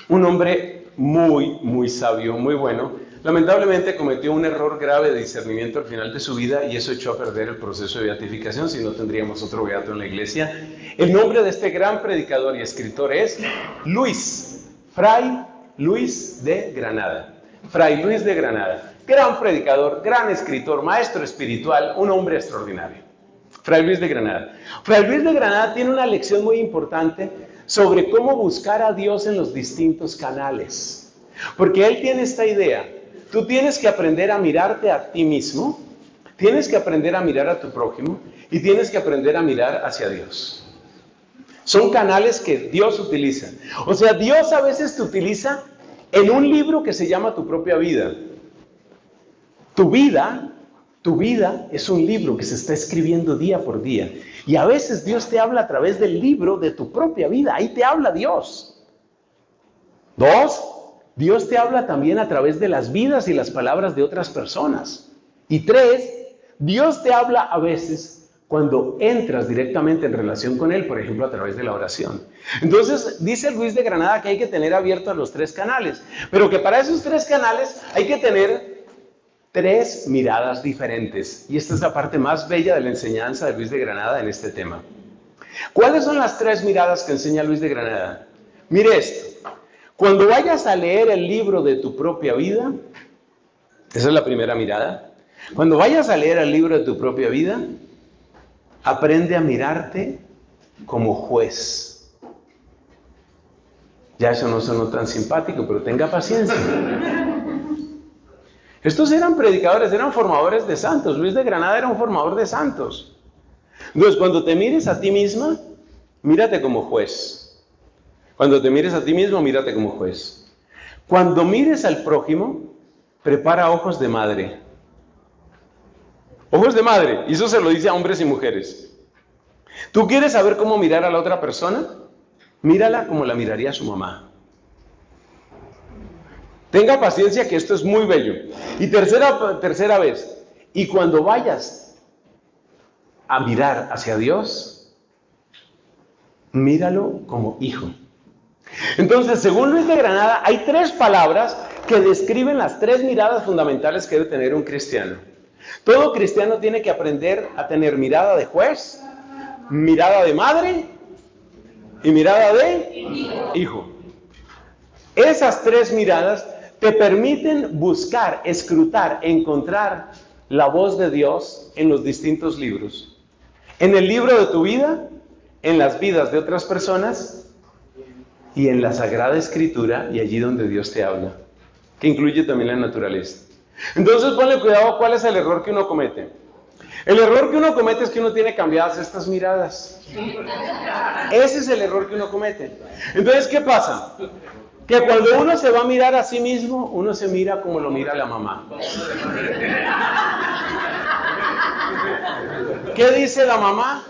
Speaker 1: Un hombre muy, muy sabio, muy bueno. Lamentablemente cometió un error grave de discernimiento al final de su vida y eso echó a perder el proceso de beatificación, si no tendríamos otro beato en la iglesia. El nombre de este gran predicador y escritor es Fray Luis de Granada. Fray Luis de Granada. Gran predicador, gran escritor, maestro espiritual, un hombre extraordinario. Fray Luis de Granada. Fray Luis de Granada tiene una lección muy importante sobre cómo buscar a Dios en los distintos canales. Porque él tiene esta idea. Tú tienes que aprender a mirarte a ti mismo, tienes que aprender a mirar a tu prójimo y tienes que aprender a mirar hacia Dios. Son canales que Dios utiliza. O sea, Dios a veces te utiliza en un libro que se llama Tu propia vida. Tu vida es un libro que se está escribiendo día por día. Y a veces Dios te habla a través del libro de tu propia vida. Ahí te habla Dios. 2, Dios te habla también a través de las vidas y las palabras de otras personas. Y 3, Dios te habla a veces cuando entras directamente en relación con Él, por ejemplo, a través de la oración. Entonces, dice Luis de Granada que hay que tener abiertos los 3 canales, pero que para esos 3 canales hay que tener 3 miradas diferentes. Y esta es la parte más bella de la enseñanza de Luis de Granada en este tema. ¿Cuáles son las 3 miradas que enseña Luis de Granada? Mire esto. Cuando vayas a leer el libro de tu propia vida, esa es la primera mirada. Cuando vayas a leer el libro de tu propia vida, aprende a mirarte como juez. Ya eso no sonó tan simpático, pero tenga paciencia. Estos eran predicadores, eran formadores de santos. Luis de Granada era un formador de santos. Entonces, cuando te mires a ti misma, mírate como juez. Cuando te mires a ti mismo, mírate como juez. Cuando mires al prójimo, prepara ojos de madre. Ojos de madre, y eso se lo dice a hombres y mujeres. ¿Tú quieres saber cómo mirar a la otra persona? Mírala como la miraría su mamá. Tenga paciencia que esto es muy bello. Y tercera vez, y cuando vayas a mirar hacia Dios, míralo como hijo. Entonces, según Luis de Granada, hay 3 palabras que describen las 3 miradas fundamentales que debe tener un cristiano. Todo cristiano tiene que aprender a tener mirada de juez, mirada de madre y mirada de hijo. Esas tres miradas te permiten buscar, escrutar, encontrar la voz de Dios en los distintos libros. En el libro de tu vida, en las vidas de otras personas y en la Sagrada Escritura y allí donde Dios te habla, que incluye también la naturaleza. Entonces ponle cuidado cuál es el error que uno comete. El error que uno comete es que uno tiene cambiadas estas miradas. Ese es el error que uno comete. Entonces, ¿qué pasa? Que cuando uno se va a mirar a sí mismo, uno se mira como lo mira la mamá. ¿Qué dice la mamá?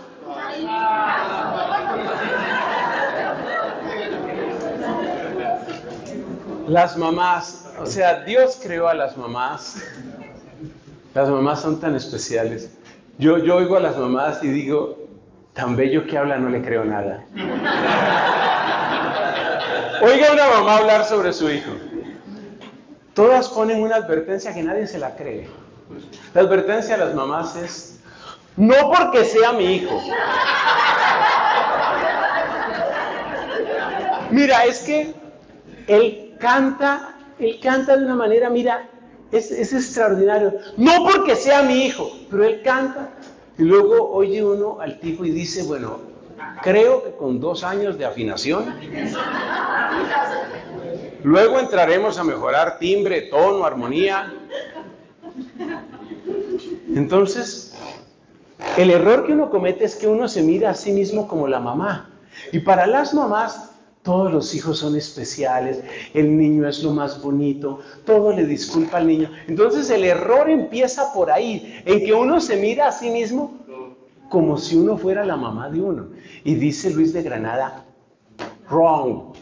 Speaker 1: Las mamás, o sea, Dios creó a las mamás. Las mamás son tan especiales. Yo oigo a las mamás y digo, tan bello que habla, no le creo nada. Oiga a una mamá hablar sobre su hijo. Todas ponen una advertencia que nadie se la cree. La advertencia de las mamás es, no porque sea mi hijo. Mira, es que él canta de una manera, mira, es extraordinario. No porque sea mi hijo, pero él canta. Y luego oye uno al tipo y dice, bueno, creo que con 2 años de afinación, luego entraremos a mejorar timbre, tono, armonía. Entonces, el error que uno comete es que uno se mira a sí mismo como la mamá. Y para las mamás, todos los hijos son especiales, el niño es lo más bonito, todo le disculpa al niño. Entonces el error empieza por ahí, en que uno se mira a sí mismo como si uno fuera la mamá de uno. Y dice Luis de Granada, wrong.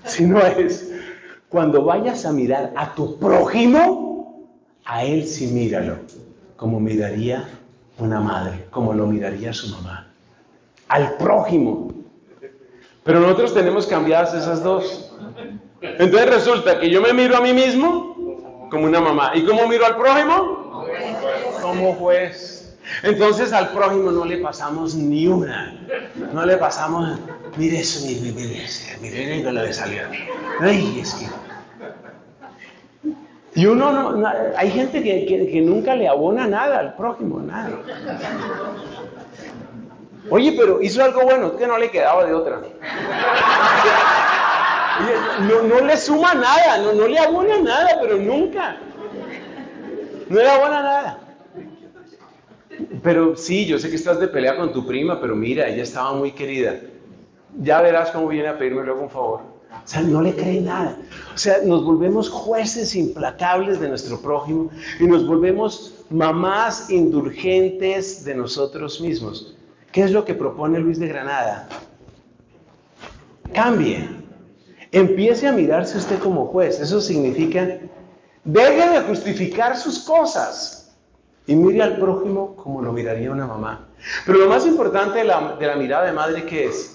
Speaker 1: Si no es, cuando vayas a mirar a tu prójimo, a él sí míralo, como miraría una madre, como lo miraría su mamá. Al prójimo. Pero nosotros tenemos cambiadas esas dos. Entonces resulta que yo me miro a mí mismo como una mamá. ¿Y cómo miro al prójimo? Como juez. Entonces al prójimo no le pasamos ni una. No le pasamos, mire eso, mire lo que salió. Ay, es que... Y uno no, hay gente que nunca le abona nada al prójimo, nada. Oye, pero hizo algo bueno, que no le quedaba de otra. No le suma nada, no le abona nada, pero nunca. No le abona nada. Pero sí, yo sé que estás de pelea con tu prima, pero mira, ella estaba muy querida. Ya verás cómo viene a pedirme luego un favor. O sea, no le cree nada. O sea, nos volvemos jueces implacables de nuestro prójimo y nos volvemos mamás indulgentes de nosotros mismos. ¿Qué es lo que propone Luis de Granada? Cambie. Empiece a mirarse usted como juez. Eso significa, deje de justificar sus cosas y mire al prójimo como lo miraría una mamá. Pero lo más importante de la mirada de madre, ¿qué es?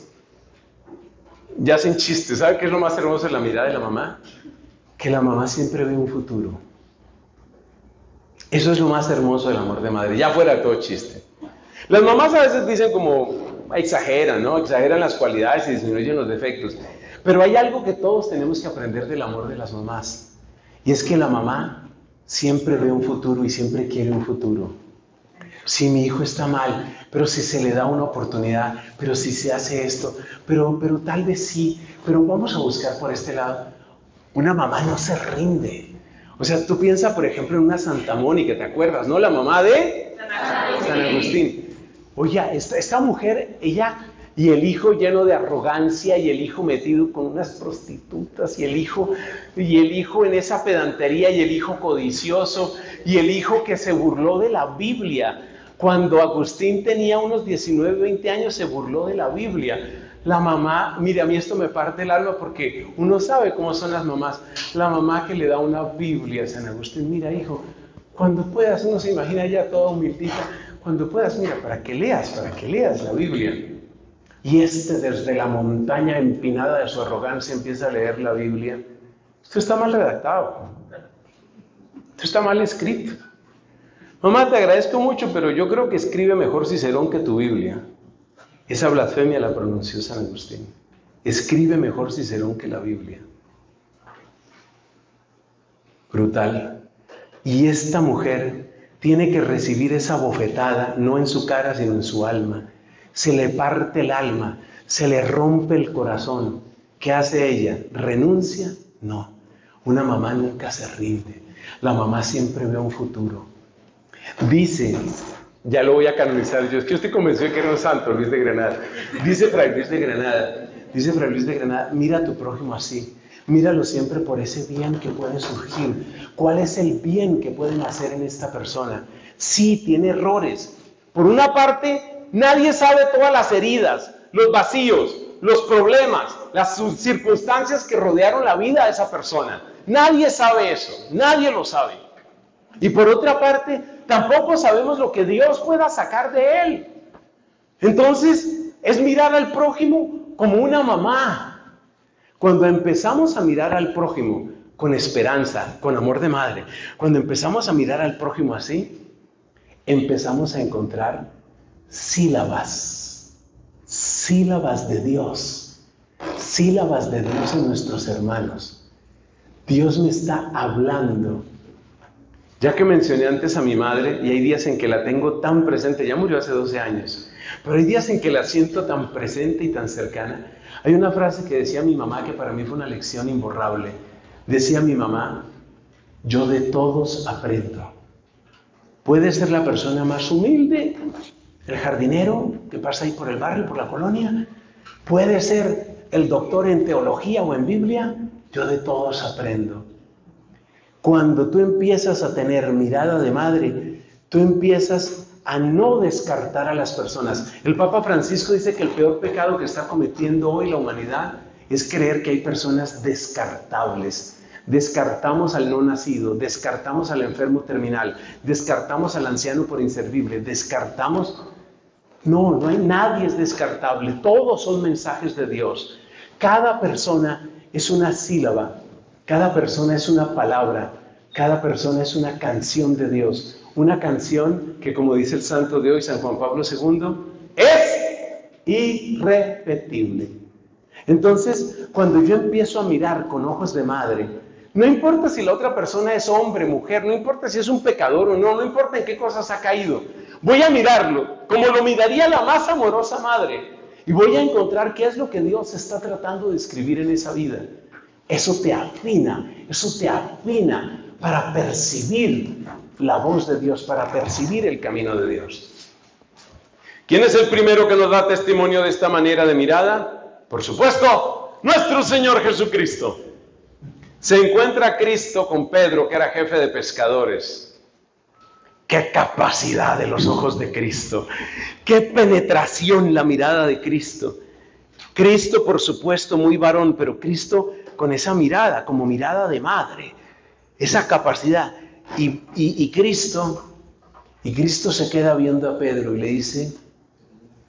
Speaker 1: Ya sin chiste, ¿sabe qué es lo más hermoso de la mirada de la mamá? Que la mamá siempre ve un futuro. Eso es lo más hermoso del amor de madre, ya fuera de todo chiste. Las mamás a veces dicen como, exageran, ¿no? Exageran las cualidades y disminuyen los defectos. Pero hay algo que todos tenemos que aprender del amor de las mamás. Y es que la mamá siempre ve un futuro y siempre quiere un futuro. Si mi hijo está mal, pero si se le da una oportunidad, pero si se hace esto, pero tal vez sí, pero vamos a buscar por este lado. Una mamá no se rinde. O sea, tú piensas, por ejemplo, en una Santa Mónica, ¿te acuerdas, no? La mamá de San Agustín. Oye, esta mujer, ella y el hijo lleno de arrogancia y el hijo metido con unas prostitutas y el hijo en esa pedantería y el hijo codicioso y el hijo que se burló de la Biblia. Cuando Agustín tenía unos 19, 20 años se burló de la Biblia. La mamá, mire, a mí esto me parte el alma porque uno sabe cómo son las mamás. La mamá que le da una Biblia a San Agustín, mira hijo, cuando puedas, uno se imagina ya toda humildita, cuando puedas, mira, para que leas la Biblia. Y desde la montaña empinada de su arrogancia empieza a leer la Biblia. Esto está mal redactado. Esto está mal escrito. Mamá, te agradezco mucho, pero yo creo que escribe mejor Cicerón que tu Biblia. Esa blasfemia la pronunció San Agustín. Escribe mejor Cicerón que la Biblia. Brutal. Y esta mujer tiene que recibir esa bofetada, no en su cara, sino en su alma. Se le parte el alma, se le rompe el corazón. ¿Qué hace ella? ¿Renuncia? No. Una mamá nunca se rinde. La mamá siempre ve un futuro. Dice, ya lo voy a canonizar yo, es que yo estoy convencido de que era un santo, Luis de Granada. Dice Fray Luis de Granada, mira a tu prójimo así. Míralo siempre por ese bien que puede surgir. ¿Cuál es el bien que pueden hacer en esta persona? Sí, tiene errores. Por una parte, nadie sabe todas las heridas, los vacíos, los problemas, las circunstancias que rodearon la vida de esa persona. Nadie sabe eso, nadie lo sabe. Y por otra parte, tampoco sabemos lo que Dios pueda sacar de él. Entonces, es mirar al prójimo como una mamá. Cuando empezamos a mirar al prójimo con esperanza, con amor de madre, cuando empezamos a mirar al prójimo así, empezamos a encontrar sílabas de Dios en nuestros hermanos. Dios me está hablando. Ya que mencioné antes a mi madre, y hay días en que la tengo tan presente, ya murió hace 12 años, pero hay días en que la siento tan presente y tan cercana. Hay una frase que decía mi mamá que para mí fue una lección imborrable. Decía mi mamá, yo de todos aprendo. Puede ser la persona más humilde, el jardinero que pasa ahí por el barrio, por la colonia. Puede ser el doctor en teología o en Biblia. Yo de todos aprendo. Cuando tú empiezas a tener mirada de madre, tú empiezas a no descartar a las personas. El Papa Francisco dice que el peor pecado que está cometiendo hoy la humanidad es creer que hay personas descartables. Descartamos al no nacido, descartamos al enfermo terminal, descartamos al anciano por inservible, descartamos... No hay nadie es descartable, todos son mensajes de Dios. Cada persona es una sílaba, cada persona es una palabra, cada persona es una canción de Dios. Una canción que, como dice el santo de hoy, San Juan Pablo II, es irrepetible. Entonces, cuando yo empiezo a mirar con ojos de madre, no importa si la otra persona es hombre, mujer, no importa si es un pecador o no, no importa en qué cosas ha caído, voy a mirarlo como lo miraría la más amorosa madre y voy a encontrar qué es lo que Dios está tratando de escribir en esa vida. Eso te afina para percibir la voz de Dios, para percibir el camino de Dios. ¿Quién es el primero que nos da testimonio de esta manera de mirada? Por supuesto, nuestro Señor Jesucristo. Se encuentra Cristo con Pedro, que era jefe de pescadores. ¡Qué capacidad de los ojos de Cristo! ¡Qué penetración la mirada de Cristo! Cristo, por supuesto, muy varón, pero Cristo con esa mirada, como mirada de madre, esa capacidad. Y Cristo se queda viendo a Pedro y le dice,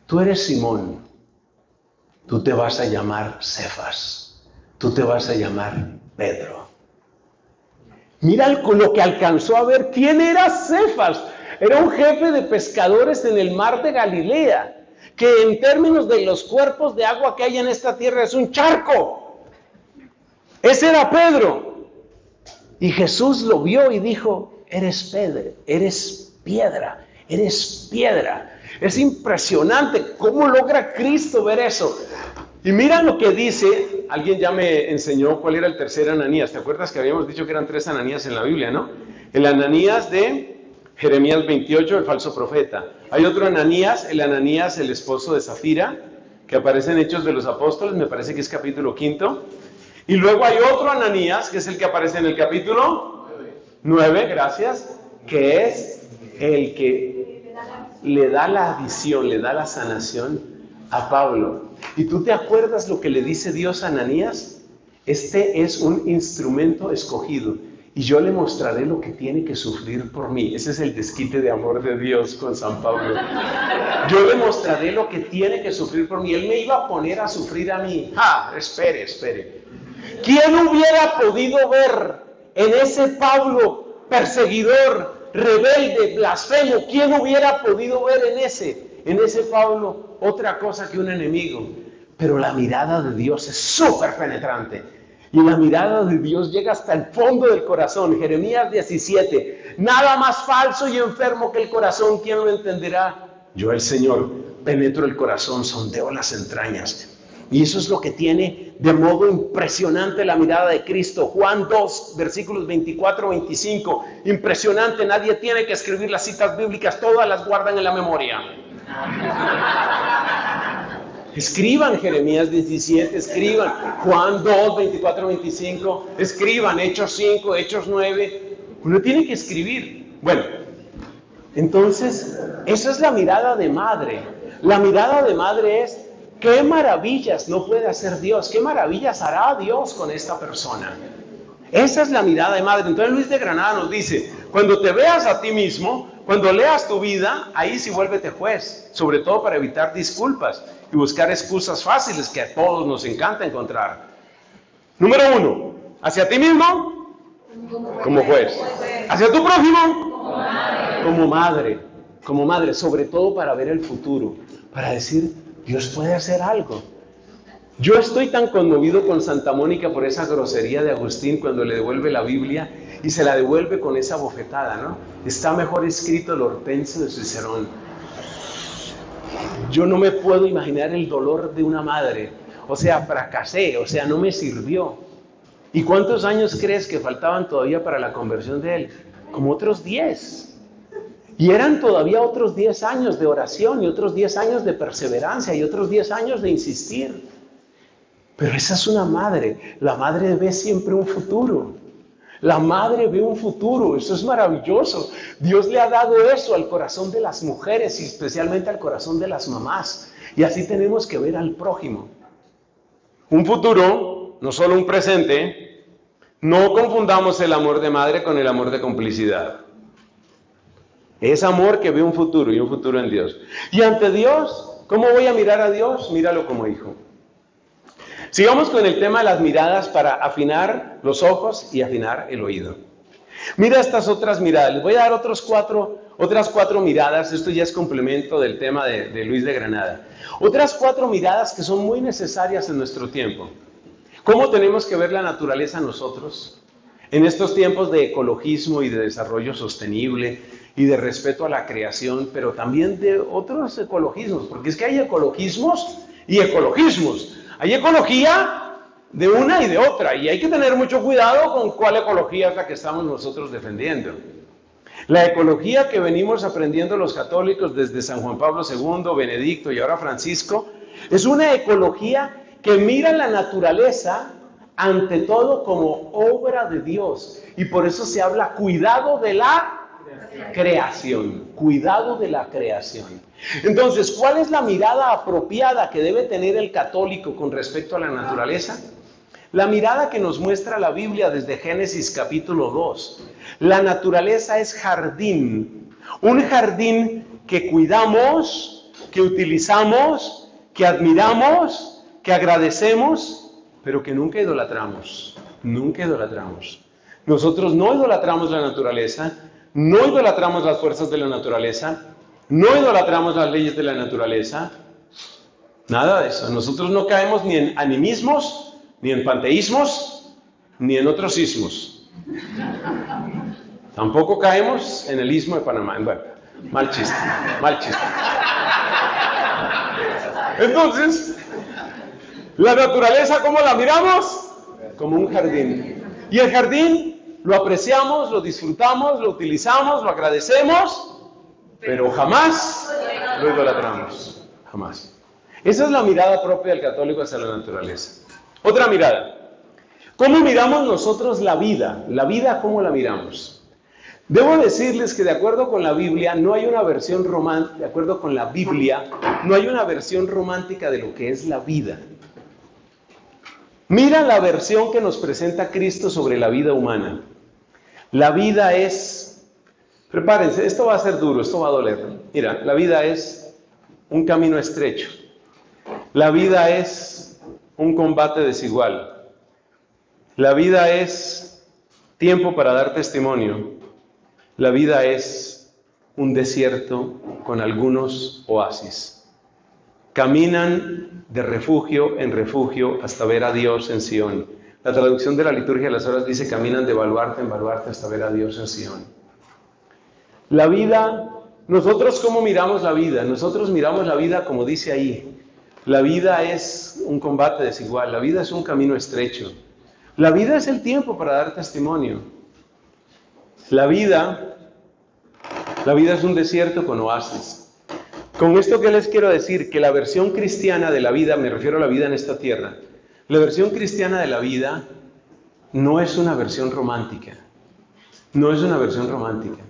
Speaker 1: tú eres Simón, tú te vas a llamar Cefas, tú te vas a llamar Pedro. Mira lo que alcanzó a ver. ¿Quién era Cefas? Era un jefe de pescadores en el mar de Galilea, que en términos de los cuerpos de agua que hay en esta tierra es un charco. Ese era Pedro. Y Jesús lo vio y dijo, eres Pedro, eres piedra. Es impresionante cómo logra Cristo ver eso. Y mira lo que dice, alguien ya me enseñó cuál era el tercer Ananías. ¿Te acuerdas que habíamos dicho que eran 3 Ananías en la Biblia, no? El Ananías de Jeremías 28, el falso profeta. Hay otro Ananías, el esposo de Zafira, que aparece en Hechos de los Apóstoles, me parece que es capítulo 5. Y luego hay otro Ananías, que es el que aparece en el capítulo 9, gracias, que es el que le da la visión, le da la sanación a Pablo. ¿Y tú te acuerdas lo que le dice Dios a Ananías? Este es un instrumento escogido y yo le mostraré lo que tiene que sufrir por mí. Ese es el desquite de amor de Dios con San Pablo. Yo le mostraré lo que tiene que sufrir por mí. Él me iba a poner a sufrir a mí. Espere. ¿Quién hubiera podido ver en ese Pablo perseguidor, rebelde, blasfemo. ¿Quién hubiera podido ver en ese Pablo otra cosa que un enemigo? Pero la mirada de Dios es súper penetrante. Y la mirada de Dios llega hasta el fondo del corazón. Jeremías 17. Nada más falso y enfermo que el corazón, ¿quién lo entenderá? Yo, el Señor, penetro el corazón, sondeo las entrañas. Y eso es lo que tiene de modo impresionante la mirada de Cristo. Juan 2, versículos 24-25. Impresionante, nadie tiene que escribir las citas bíblicas, todas las guardan en la memoria. Escriban Jeremías 17, escriban Juan 2, 24-25, escriban Hechos 5, Hechos 9. Uno tiene que escribir. Bueno, entonces, esa es la mirada de madre. La mirada de madre es: ¿qué maravillas no puede hacer Dios? ¿Qué maravillas hará Dios con esta persona? Esa es la mirada de madre. Entonces Luis de Granada nos dice: cuando te veas a ti mismo, cuando leas tu vida, ahí sí vuélvete juez, sobre todo para evitar disculpas y buscar excusas fáciles que a todos nos encanta encontrar. Número 1, hacia ti mismo, como juez. Hacia tu prójimo, como madre, sobre todo para ver el futuro, para decir: Dios puede hacer algo. Yo estoy tan conmovido con Santa Mónica por esa grosería de Agustín cuando le devuelve la Biblia y se la devuelve con esa bofetada, ¿no? Está mejor escrito el Hortensio de Cicerón. Yo no me puedo imaginar el dolor de una madre. O sea, fracasé, o sea, no me sirvió. ¿Y cuántos años crees que faltaban todavía para la conversión de él? Como otros 10. Y eran todavía otros 10 años de oración y otros 10 años de perseverancia y otros 10 años de insistir. Pero esa es una madre. La madre ve siempre un futuro. La madre ve un futuro. Eso es maravilloso. Dios le ha dado eso al corazón de las mujeres y especialmente al corazón de las mamás. Y así tenemos que ver al prójimo. Un futuro, no solo un presente. No confundamos el amor de madre con el amor de complicidad. Es amor que ve un futuro y un futuro en Dios. Y ante Dios, ¿cómo voy a mirar a Dios? Míralo como hijo. Sigamos con el tema de las miradas para afinar los ojos y afinar el oído. Mira estas otras miradas. Les voy a dar otras cuatro miradas. Esto ya es complemento del tema de Luis de Granada. Otras 4 miradas que son muy necesarias en nuestro tiempo. ¿Cómo tenemos que ver la naturaleza nosotros? En estos tiempos de ecologismo y de desarrollo sostenible y de respeto a la creación, pero también de otros ecologismos, porque es que hay ecologismos y ecologismos. Hay ecología de una y de otra, y hay que tener mucho cuidado con cuál ecología es la que estamos nosotros defendiendo. La ecología que venimos aprendiendo los católicos desde San Juan Pablo II, Benedicto y ahora Francisco, es una ecología que mira la naturaleza ante todo como obra de Dios, y por eso se habla cuidado de la creación, cuidado de la creación. Entonces, ¿cuál es la mirada apropiada que debe tener el católico con respecto a la naturaleza? La mirada que nos muestra la Biblia desde Génesis capítulo 2. La naturaleza es jardín, un jardín que cuidamos, que utilizamos, que admiramos, que agradecemos, pero que nunca idolatramos, nunca idolatramos. Nosotros no idolatramos la naturaleza, no idolatramos las fuerzas de la naturaleza, no idolatramos las leyes de la naturaleza, nada de eso. Nosotros no caemos ni en animismos, ni en panteísmos, ni en otros ismos. Tampoco caemos en el istmo de Panamá. Bueno, mal chiste, mal chiste. Entonces, la naturaleza, ¿cómo la miramos? Como un jardín. Y el jardín lo apreciamos, lo disfrutamos, lo utilizamos, lo agradecemos, pero jamás lo idolatramos. Jamás. Esa es la mirada propia del católico hacia la naturaleza. Otra mirada. ¿Cómo miramos nosotros la vida? La vida, ¿cómo la miramos? Debo decirles que de acuerdo con la Biblia, no hay una versión romántica, de acuerdo con la Biblia, no hay una versión romántica de lo que es la vida. Mira la versión que nos presenta Cristo sobre la vida humana. La vida es, prepárense, esto va a ser duro, esto va a doler. Mira, la vida es un camino estrecho. La vida es un combate desigual. La vida es tiempo para dar testimonio. La vida es un desierto con algunos oasis. Caminan de refugio en refugio hasta ver a Dios en Sión. La traducción de la liturgia de las horas dice: caminan de baluarte en baluarte hasta ver a Dios en Sión. La vida, nosotros ¿cómo miramos la vida? Nosotros miramos la vida como dice ahí. La vida es un combate desigual, la vida es un camino estrecho. La vida es el tiempo para dar testimonio. La vida es un desierto con oasis. Con esto, ¿qué les quiero decir? Que la versión cristiana de la vida, me refiero a la vida en esta tierra, la versión cristiana de la vida no es una versión romántica. No es una versión romántica.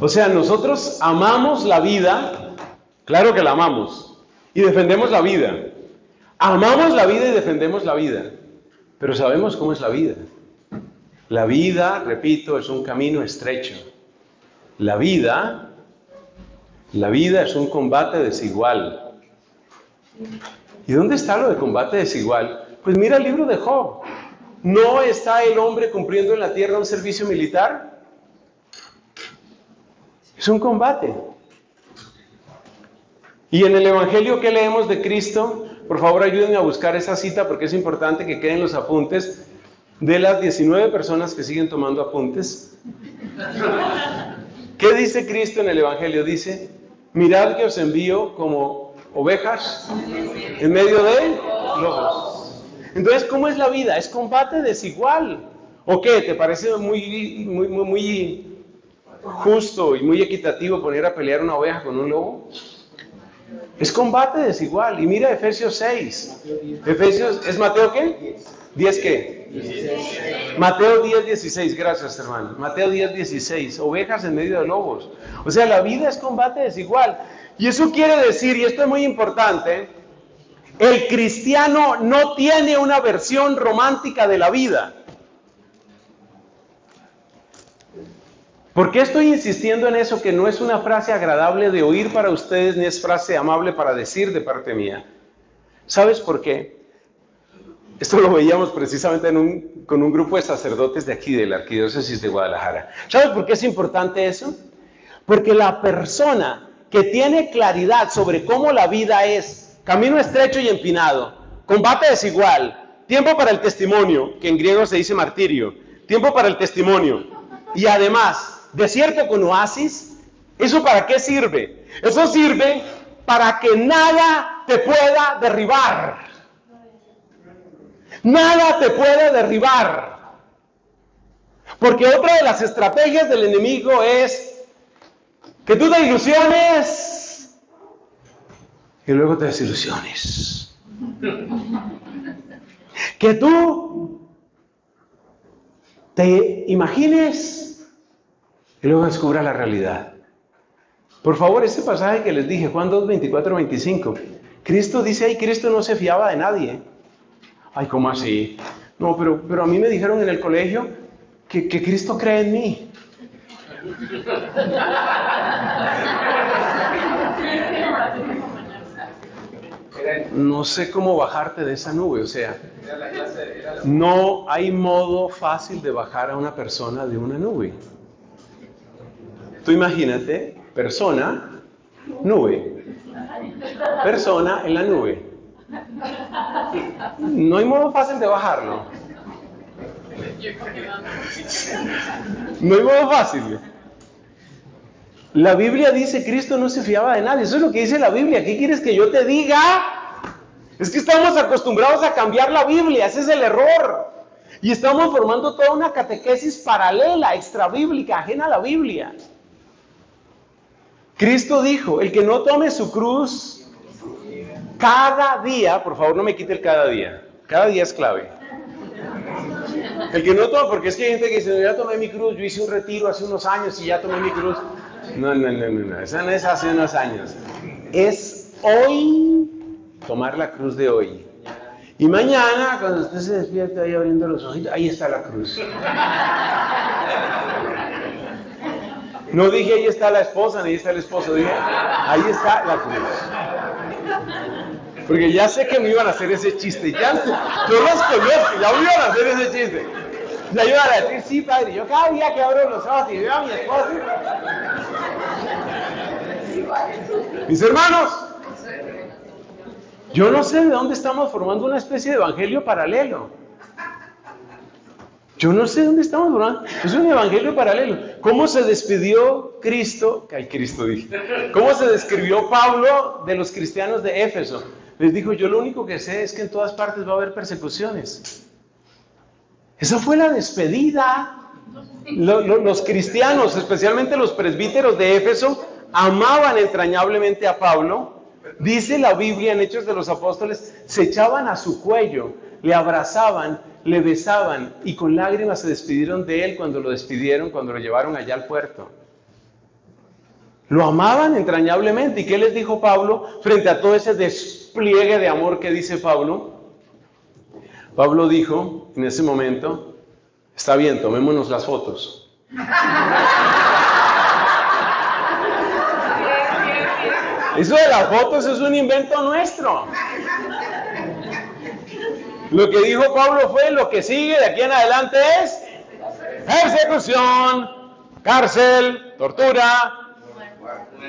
Speaker 1: O sea, nosotros amamos la vida, claro que la amamos, y defendemos la vida. Amamos la vida y defendemos la vida, pero sabemos cómo es la vida. La vida, repito, es un camino estrecho. La vida es un combate desigual. ¿Y dónde está lo de combate desigual? Pues mira el libro de Job. ¿No está el hombre cumpliendo en la tierra un servicio militar? Es un combate. Y en el Evangelio que leemos de Cristo, por favor ayúdenme a buscar esa cita porque es importante que queden los apuntes de las 19 personas que siguen tomando apuntes. ¿Qué dice Cristo en el Evangelio? Dice: mirad que os envío como ovejas en medio de lobos. Entonces, ¿cómo es la vida? ¿Es combate desigual? ¿O qué? ¿Te parece muy justo y muy equitativo poner a pelear una oveja con un lobo? Es combate desigual. Y mira Efesios 6. ¿Es Mateo qué? ¿10 qué? 16. Mateo 10:16. Gracias, hermano. Mateo 10:16. Ovejas en medio de lobos. O sea, la vida es combate desigual. Y eso quiere decir, y esto es muy importante, el cristiano no tiene una versión romántica de la vida. ¿Por qué estoy insistiendo en eso? Que no es una frase agradable de oír para ustedes, ni es frase amable para decir de parte mía. ¿Sabes por qué? Esto lo veíamos precisamente con un grupo de sacerdotes de aquí, de la Arquidiócesis de Guadalajara. ¿Sabes por qué es importante eso? Porque la persona que tiene claridad sobre cómo la vida es, camino estrecho y empinado, combate desigual, tiempo para el testimonio, que en griego se dice martirio, tiempo para el testimonio, y además desierto con oasis, ¿eso para qué sirve? Eso sirve para que nada te pueda derribar. Nada te puede derribar. Porque otra de las estrategias del enemigo es que tú te ilusiones y luego te desilusiones. Que tú te imagines y luego descubras la realidad. Por favor, ese pasaje que les dije, Juan 2, 24, 25. Cristo dice ahí, Cristo no se fiaba de nadie. Ay, ¿cómo así? No, pero a mí me dijeron en el colegio que Cristo cree en mí. No sé cómo bajarte de esa nube, o sea, no hay modo fácil de bajar a una persona de una nube. Tú imagínate, persona, nube. Persona en la nube. No hay modo fácil de bajarlo. No hay modo fácil. La Biblia dice, Cristo no se fiaba de nadie. Eso es lo que dice la Biblia. ¿Qué quieres que yo te diga? Es que estamos acostumbrados a cambiar la Biblia. Ese es el error. Y estamos formando toda una catequesis paralela, extrabíblica, ajena a la Biblia. Cristo dijo, el que no tome su cruz cada día, por favor no me quite el cada día es clave. El que no toma, porque es que hay gente que dice, no, ya tomé mi cruz, yo hice un retiro hace unos años y ya tomé mi cruz. No, esa no es hace unos años. Es hoy, tomar la cruz de hoy. Y mañana, cuando usted se despierte ahí abriendo los ojitos, ahí está la cruz. No dije ahí está la esposa, ni ahí está el esposo, dije ahí está la cruz. Porque ya sé que me iban a hacer ese chiste, yo los conozco, ya me iban a hacer ese chiste. Le ayudan a decir, sí, padre. Yo cada día que abro los ojos y veo a mi esposa. Mis hermanos, yo no sé de dónde estamos formando una especie de evangelio paralelo. Yo no sé dónde estamos formando. Es un evangelio paralelo. ¿Cómo se despidió Cristo? Ay, Cristo dije. ¿Cómo se describió Pablo de los cristianos de Éfeso? Les dijo, yo lo único que sé es que en todas partes va a haber persecuciones. Esa fue la despedida. Los cristianos, especialmente los presbíteros de Éfeso, amaban entrañablemente a Pablo. Dice la Biblia en Hechos de los Apóstoles, se echaban a su cuello, le abrazaban, le besaban y con lágrimas se despidieron de él cuando lo despidieron, cuando lo llevaron allá al puerto. Lo amaban entrañablemente. ¿Y qué les dijo Pablo frente a todo ese despliegue de amor que dice Pablo? Pablo dijo en ese momento, está bien, tomémonos las fotos. Eso de las fotos es un invento nuestro. Lo que dijo Pablo fue, lo que sigue de aquí en adelante es persecución, cárcel, tortura,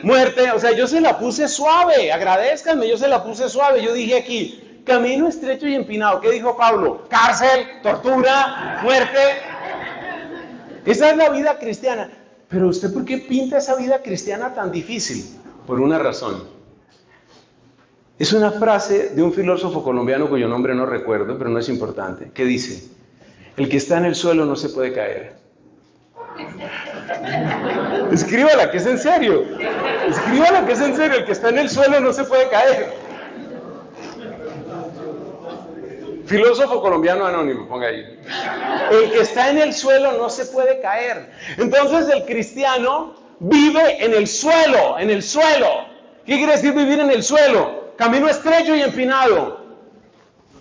Speaker 1: muerte. O sea, yo se la puse suave, agradézcanme, yo se la puse suave. Yo dije aquí, camino estrecho y empinado. ¿Qué dijo Pablo? Cárcel, tortura, muerte. Esa es la vida cristiana. Pero ¿usted por qué pinta esa vida cristiana tan difícil? Por una razón. Es una frase de un filósofo colombiano cuyo nombre no recuerdo, pero no es importante, que dice, el que está en el suelo no se puede caer. Escríbala, que es en serio. Escríbala, que es en serio. El que está en el suelo no se puede caer. Filósofo colombiano anónimo, ponga ahí. El que está en el suelo no se puede caer. Entonces el cristiano vive en el suelo, en el suelo. ¿Qué quiere decir vivir en el suelo? Camino estrecho y empinado,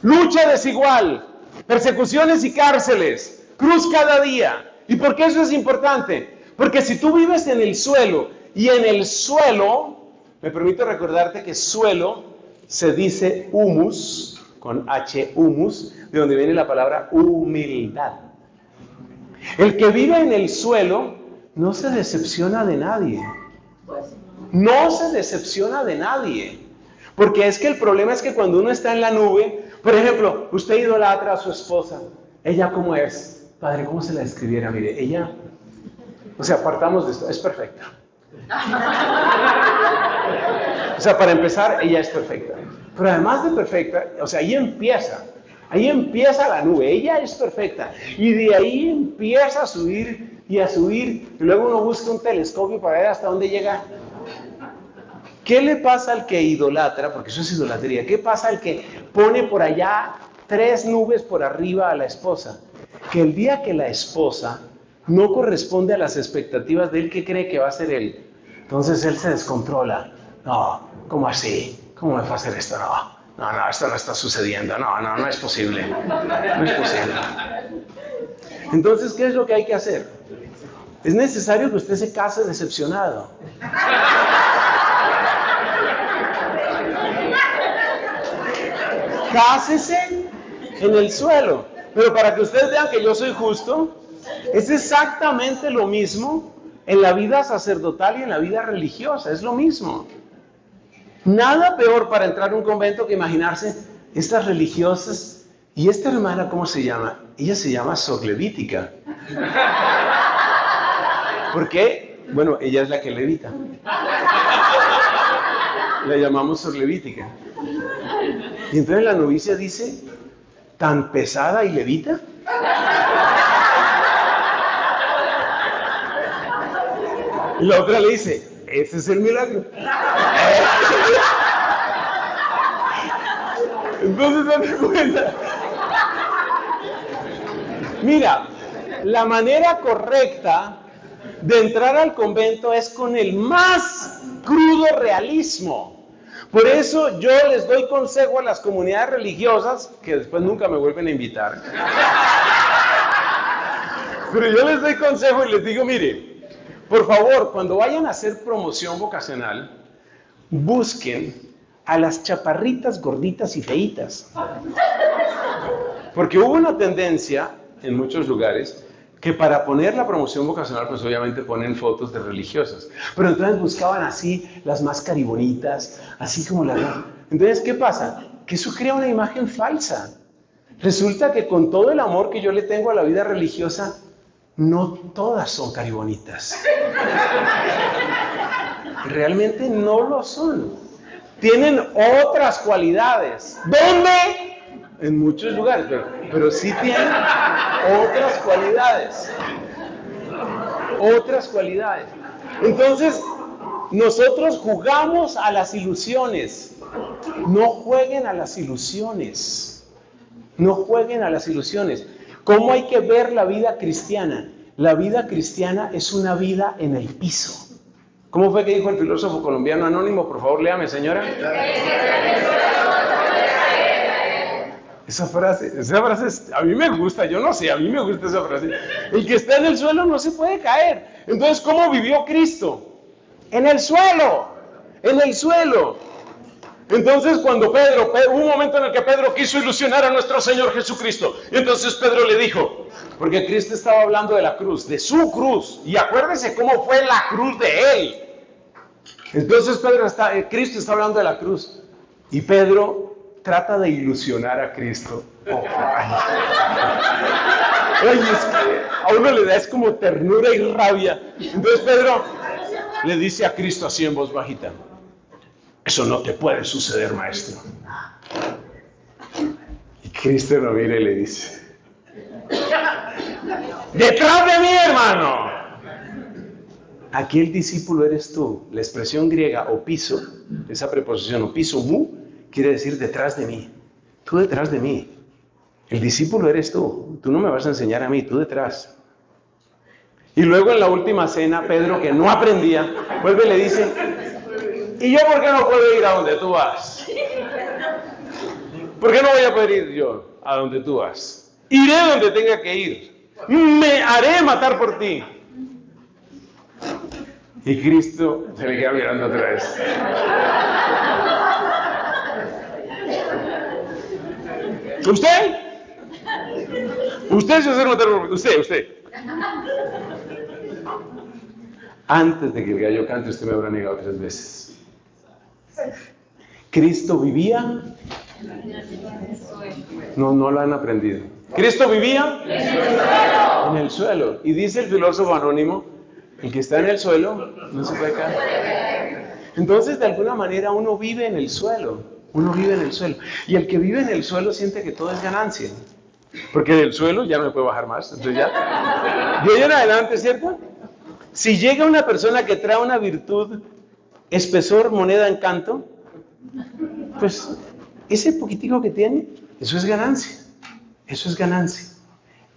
Speaker 1: lucha desigual, persecuciones y cárceles, cruz cada día. ¿Y por qué eso es importante? Porque si tú vives en el suelo, y en el suelo, me permito recordarte que suelo se dice humus, con H, humus, de donde viene la palabra humildad. El que vive en el suelo no se decepciona de nadie. No se decepciona de nadie. Porque es que el problema es que cuando uno está en la nube, por ejemplo, usted idolatra a su esposa. ¿Ella cómo es? Padre, ¿cómo se la describiera? Mire, ella, o sea, partamos de esto, es perfecta. O sea, para empezar, ella es perfecta. Pero además de perfecta, o sea, ahí empieza la nube, ella es perfecta. Y de ahí empieza a subir y a subir. Y luego uno busca un telescopio para ver hasta dónde llega. ¿Qué le pasa al que idolatra? Porque eso es idolatría. ¿Qué pasa al que pone por allá 3 nubes por arriba a la esposa? Que el día que la esposa no corresponde a las expectativas de él, ¿qué cree que va a hacer él? Entonces él se descontrola. No, ¿cómo así? ¿Cómo me va a hacer esto? No, esto no está sucediendo. No es posible. No es posible. Entonces, ¿qué es lo que hay que hacer? Es necesario que usted se case decepcionado. Cásese en el suelo. Pero para que ustedes vean que yo soy justo, es exactamente lo mismo en la vida sacerdotal y en la vida religiosa. Es lo mismo. Nada peor para entrar a un convento que imaginarse estas religiosas. ¿Y esta hermana cómo se llama? Ella se llama Sor Levítica. ¿Por qué? Bueno, ella es la que levita. La llamamos Sor Levítica. Y entonces la novicia dice, ¿tan pesada y levita? Y la otra le dice, ese es el milagro. Entonces date cuenta. Mira, la manera correcta de entrar al convento es con el más crudo realismo. Por eso yo les doy consejo a las comunidades religiosas, que después nunca me vuelven a invitar. Pero yo les doy consejo y les digo, mire, por favor, cuando vayan a hacer promoción vocacional, busquen a las chaparritas, gorditas y feitas. Porque hubo una tendencia en muchos lugares que para poner la promoción vocacional, pues obviamente ponen fotos de religiosas. Pero entonces buscaban así las más caribonitas, así como las... Entonces, ¿qué pasa? Que eso crea una imagen falsa. Resulta que con todo el amor que yo le tengo a la vida religiosa, no todas son caribonitas. Realmente no lo son. Tienen otras cualidades. ¿Dónde? En muchos lugares, pero sí tienen otras cualidades. Otras cualidades. Entonces, nosotros jugamos a las ilusiones. No jueguen a las ilusiones. No jueguen a las ilusiones. ¿Cómo hay que ver la vida cristiana? La vida cristiana es una vida en el piso. ¿Cómo fue que dijo el filósofo colombiano anónimo? Por favor, léame, señora. Esa frase a mí me gusta, yo no sé, a mí me gusta esa frase. El que está en el suelo no se puede caer. Entonces, ¿cómo vivió Cristo? En el suelo, en el suelo. Entonces, cuando hubo un momento en el que Pedro quiso ilusionar a nuestro Señor Jesucristo. Y entonces Pedro le dijo, porque Cristo estaba hablando de la cruz, de su cruz. Y acuérdense cómo fue la cruz de Él. Entonces Cristo está hablando de la cruz. Y Pedro trata de ilusionar a Cristo. Ay, es que a uno le da es como ternura y rabia. Entonces Pedro le dice a Cristo así en voz bajita, eso no te puede suceder, maestro. Y Cristo lo mira y le dice, ¡detrás de mí, hermano! Aquí el discípulo eres tú. La expresión griega opiso, esa preposición opiso mu, quiere decir detrás de mí. Tú detrás de mí. El discípulo eres tú. Tú no me vas a enseñar a mí, tú detrás. Y luego en la última cena, Pedro, que no aprendía, vuelve y le dice, ¿y yo por qué no puedo ir a donde tú vas? ¿Por qué no voy a poder ir yo a donde tú vas? Iré donde tenga que ir. Me haré matar por ti. Y Cristo se le queda mirando otra vez. ¿Usted? ¿Usted se va a hacer matar por mí? Usted. Antes de que el gallo cante, usted me habrá negado 3 veces. ¿Cristo vivía? No lo han aprendido. ¿Cristo vivía? En el suelo. Y dice el filósofo anónimo, el que está en el suelo no se puede caer. Entonces, de alguna manera, uno vive en el suelo. Uno vive en el suelo. Y el que vive en el suelo siente que todo es ganancia. Porque del suelo ya no me puedo bajar más. Entonces ya. De ahí en adelante, ¿cierto? Si llega una persona que trae una virtud, espesor, moneda, encanto, pues ese poquitico que tiene, eso es ganancia. Eso es ganancia.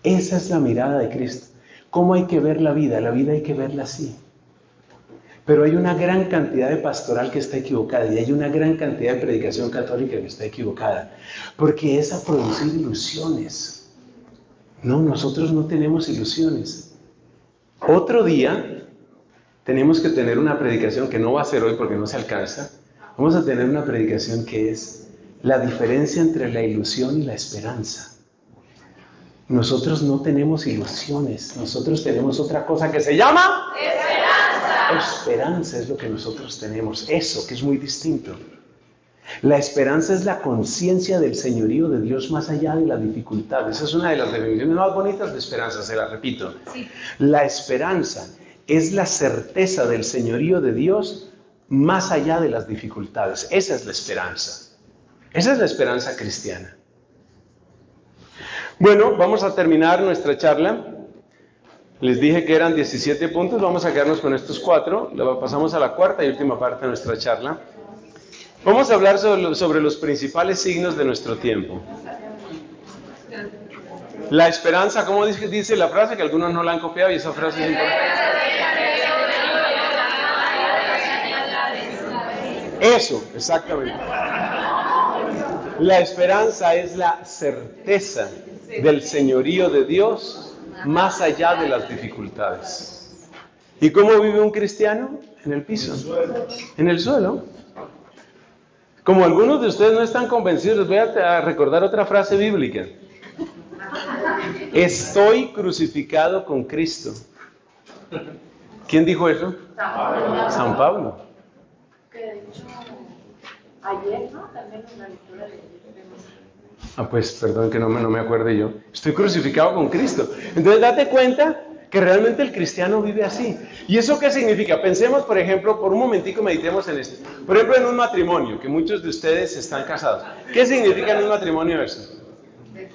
Speaker 1: Esa es la mirada de Cristo. ¿Cómo hay que ver la vida? La vida hay que verla así. Pero hay una gran cantidad de pastoral que está equivocada y hay una gran cantidad de predicación católica que está equivocada. Porque es a producir ilusiones. No, nosotros no tenemos ilusiones. Otro día tenemos que tener una predicación que no va a ser hoy porque no se alcanza. Vamos a tener una predicación que es la diferencia entre la ilusión y la esperanza. Nosotros no tenemos ilusiones, nosotros tenemos otra cosa que se llama esperanza. Esperanza es lo que nosotros tenemos, eso que es muy distinto. La esperanza es la conciencia del señorío de Dios más allá de la dificultad. Esa es una de las definiciones más bonitas de esperanza, se la repito. Sí. La esperanza es la certeza del señorío de Dios más allá de las dificultades. Esa es la esperanza. Esa es la esperanza cristiana. Bueno, vamos a terminar nuestra charla. Les dije que eran 17 puntos, vamos a quedarnos con estos 4. Pasamos a la cuarta y última parte de nuestra charla. Vamos a hablar sobre los principales signos de nuestro tiempo. La esperanza, ¿cómo dice la frase? Que algunos no la han copiado y esa frase es importante. Eso, exactamente. La esperanza es la certeza del señorío de Dios más allá de las dificultades. ¿Y cómo vive un cristiano? En el piso, en el suelo. Como algunos de ustedes no están convencidos, les voy a recordar otra frase bíblica. Estoy crucificado con Cristo. ¿Quién dijo eso? San Pablo.
Speaker 3: Que de hecho, ayer, ¿no? También en la lectura de ayer vemos.
Speaker 1: Pues perdón que no me acuerde yo. Estoy crucificado con Cristo. Entonces date cuenta que realmente el cristiano vive así. ¿Y eso qué significa? Pensemos, por ejemplo, por un momentico meditemos en esto. Por ejemplo, en un matrimonio, que muchos de ustedes están casados. ¿Qué significa en un matrimonio eso?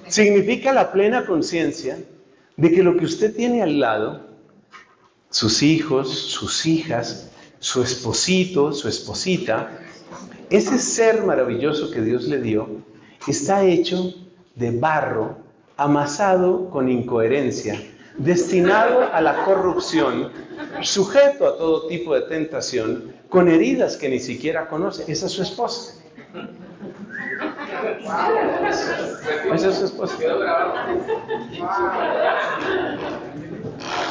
Speaker 1: Significa la plena conciencia de que lo que usted tiene al lado, sus hijos, sus hijas, su esposito, su esposita, ese ser maravilloso que Dios le dio, está hecho de barro, amasado con incoherencia, destinado a la corrupción, sujeto a todo tipo de tentación, con heridas que ni siquiera conoce. Esa es su esposa. Esa es su esposa.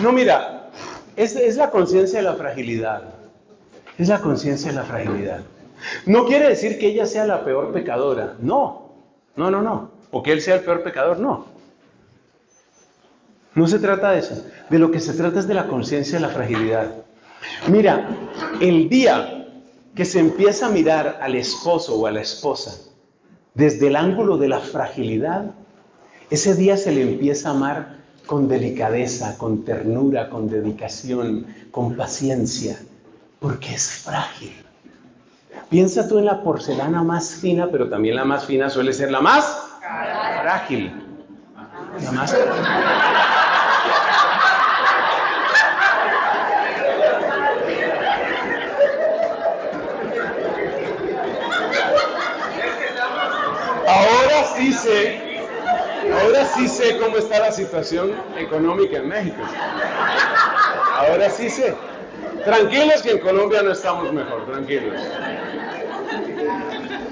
Speaker 1: No, mira, es la conciencia de la fragilidad. Es la conciencia de la fragilidad. No quiere decir que ella sea la peor pecadora. No. O que él sea el peor pecador. No. No se trata de eso. De lo que se trata es de la conciencia de la fragilidad. Mira, el día que se empieza a mirar al esposo o a la esposa desde el ángulo de la fragilidad, ese día se le empieza a amar con delicadeza, con ternura, con dedicación, con paciencia, porque es frágil. Piensa tú en la porcelana más fina, pero también la más fina suele ser la más frágil. La más frágil. Ahora sí sé cómo está la situación económica en México. Ahora sí sé. Tranquilos que en Colombia no estamos mejor, tranquilos.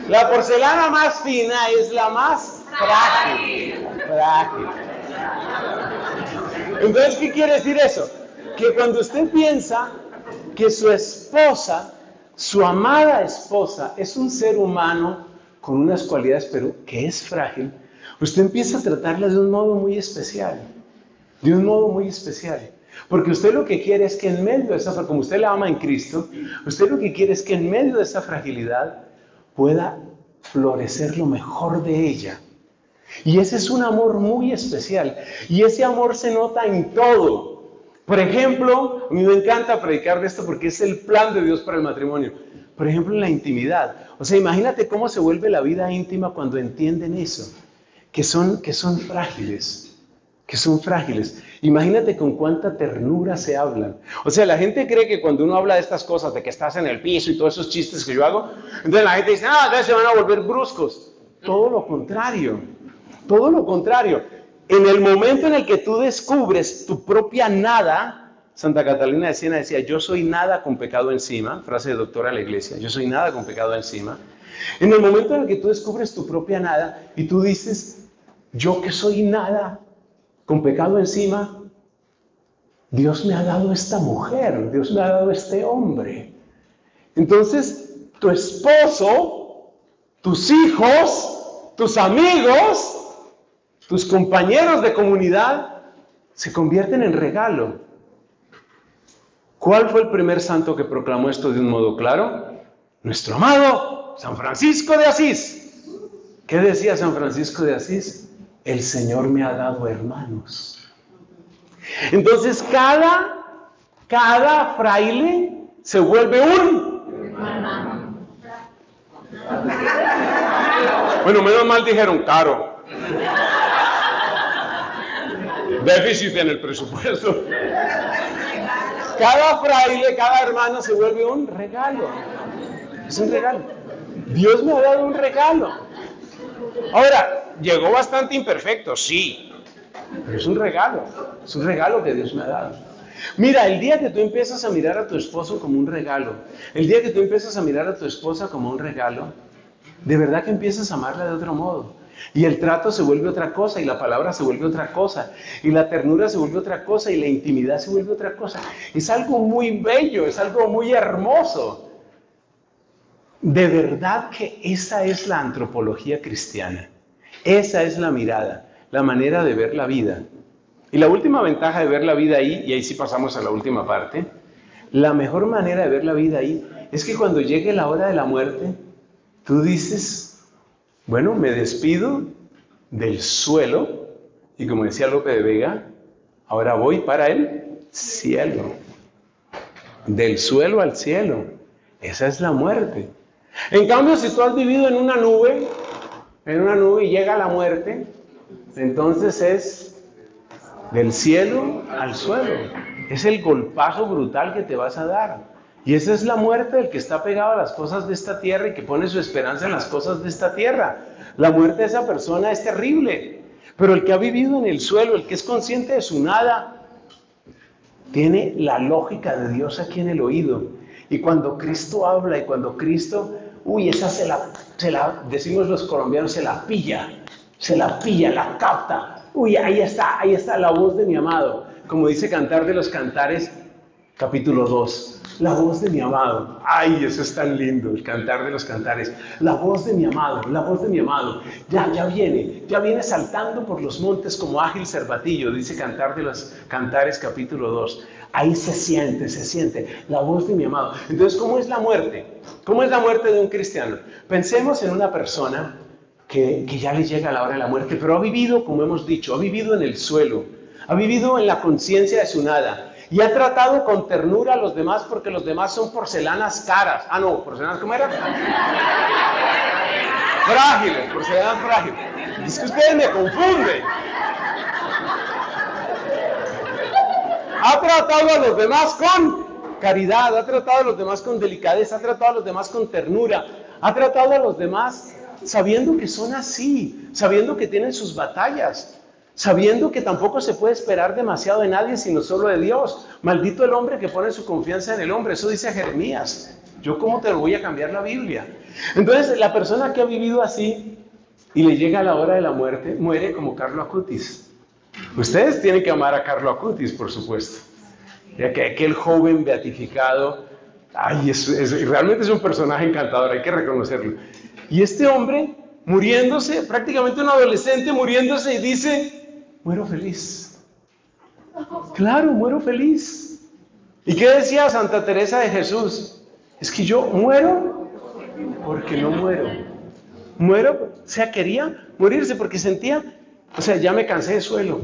Speaker 1: La porcelana más fina es la más frágil. Entonces, ¿qué quiere decir eso? Que cuando usted piensa que su esposa, su amada esposa, es un ser humano con unas cualidades, pero que es frágil, usted empieza a tratarla de un modo muy especial. De un modo muy especial. Porque usted lo que quiere es que en medio de esa, como usted la ama en Cristo, usted lo que quiere es que en medio de esa fragilidad pueda florecer lo mejor de ella. Y ese es un amor muy especial. Y ese amor se nota en todo. Por ejemplo, a mí me encanta predicar de esto porque es el plan de Dios para el matrimonio. Por ejemplo, en la intimidad. O sea, imagínate cómo se vuelve la vida íntima cuando entienden eso. Que son frágiles. Que son frágiles. Imagínate con cuánta ternura se hablan. O sea, la gente cree que cuando uno habla de estas cosas, de que estás en el piso y todos esos chistes que yo hago, entonces la gente dice, entonces se van a volver bruscos. Todo lo contrario. Todo lo contrario. En el momento en el que tú descubres tu propia nada, Santa Catalina de Siena decía, yo soy nada con pecado encima, frase de doctora de la iglesia, yo soy nada con pecado encima. En el momento en el que tú descubres tu propia nada y tú dices, yo que soy nada con pecado encima, Dios me ha dado esta mujer, Dios me ha dado este hombre. Entonces, tu esposo, tus hijos, tus amigos, tus compañeros de comunidad se convierten en regalo. ¿Cuál fue el primer santo que proclamó esto de un modo claro? Nuestro amado San Francisco de Asís. ¿Qué decía San Francisco de Asís? El Señor me ha dado hermanos. Entonces cada fraile se vuelve un hermano. Bueno, menos mal dijeron caro. Déficit en el presupuesto. Cada fraile, cada hermano se vuelve un regalo. Es un regalo. Dios me ha dado un regalo. Ahora, llegó bastante imperfecto, sí. Pero es un regalo que Dios me ha dado. Mira, el día que tú empiezas a mirar a tu esposo como un regalo, el día que tú empiezas a mirar a tu esposa como un regalo, de verdad que empiezas a amarla de otro modo. Y el trato se vuelve otra cosa, y la palabra se vuelve otra cosa, y la ternura se vuelve otra cosa, y la intimidad se vuelve otra cosa. Es algo muy bello, es algo muy hermoso. De verdad que esa es la antropología cristiana. Esa es la mirada, la manera de ver la vida. Y la última ventaja de ver la vida ahí, y ahí sí pasamos a la última parte, la mejor manera de ver la vida ahí es que cuando llegue la hora de la muerte, tú dices, bueno, me despido del suelo, y como decía Lope de Vega, ahora voy para el cielo. Del suelo al cielo. Esa es la muerte. En cambio, si tú has vivido en una nube y llega la muerte, entonces es del cielo al suelo. Es el golpazo brutal que te vas a dar. Y esa es la muerte del que está pegado a las cosas de esta tierra y que pone su esperanza en las cosas de esta tierra. La muerte de esa persona es terrible. Pero el que ha vivido en el suelo, el que es consciente de su nada, tiene la lógica de Dios aquí en el oído. Y cuando Cristo habla y cuando Cristo, esa se la decimos los colombianos, se la pilla, la capta. Ahí está la voz de mi amado. Como dice Cantar de los Cantares, capítulo 2. La voz de mi amado. Ay, eso es tan lindo, el Cantar de los Cantares. La voz de mi amado, la voz de mi amado. Ya viene saltando por los montes como ágil cervatillo, dice Cantar de los Cantares, capítulo 2. Ahí se siente la voz de mi amado. Entonces, ¿cómo es la muerte? ¿Cómo es la muerte de un cristiano? Pensemos en una persona que ya le llega la hora de la muerte, pero ha vivido, como hemos dicho, ha vivido en el suelo, ha vivido en la conciencia de su nada. Y ha tratado con ternura a los demás porque los demás son porcelanas caras. Ah, no, porcelanas, ¿cómo era? Frágiles, porcelanas frágiles. Es que ustedes me confunden. Ha tratado a los demás con caridad, ha tratado a los demás con delicadeza, ha tratado a los demás con ternura, ha tratado a los demás sabiendo que son así, sabiendo que tienen sus batallas. Sabiendo que tampoco se puede esperar demasiado de nadie, sino solo de Dios. Maldito el hombre que pone su confianza en el hombre. Eso dice Jeremías. ¿Yo cómo te lo voy a cambiar la Biblia? Entonces, la persona que ha vivido así y le llega la hora de la muerte, muere como Carlo Acutis. Ustedes tienen que amar a Carlo Acutis, por supuesto. Ya que aquel joven beatificado, realmente es un personaje encantador, hay que reconocerlo. Y este hombre, muriéndose, prácticamente un adolescente muriéndose y dice, muero feliz. Claro, muero feliz. ¿Y qué decía Santa Teresa de Jesús? Es que yo muero porque no muero. Muero, quería morirse porque sentía, ya me cansé de suelo.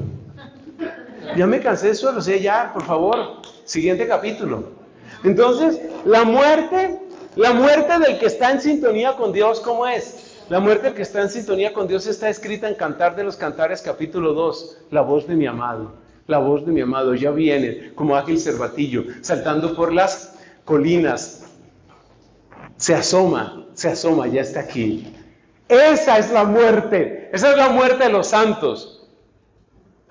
Speaker 1: Ya, por favor, siguiente capítulo. Entonces, la muerte del que está en sintonía con Dios, ¿cómo es? La muerte que está en sintonía con Dios está escrita en Cantar de los Cantares, capítulo 2. La voz de mi amado, ya viene como ágil cervatillo, saltando por las colinas. Se asoma, ya está aquí. Esa es la muerte de los santos.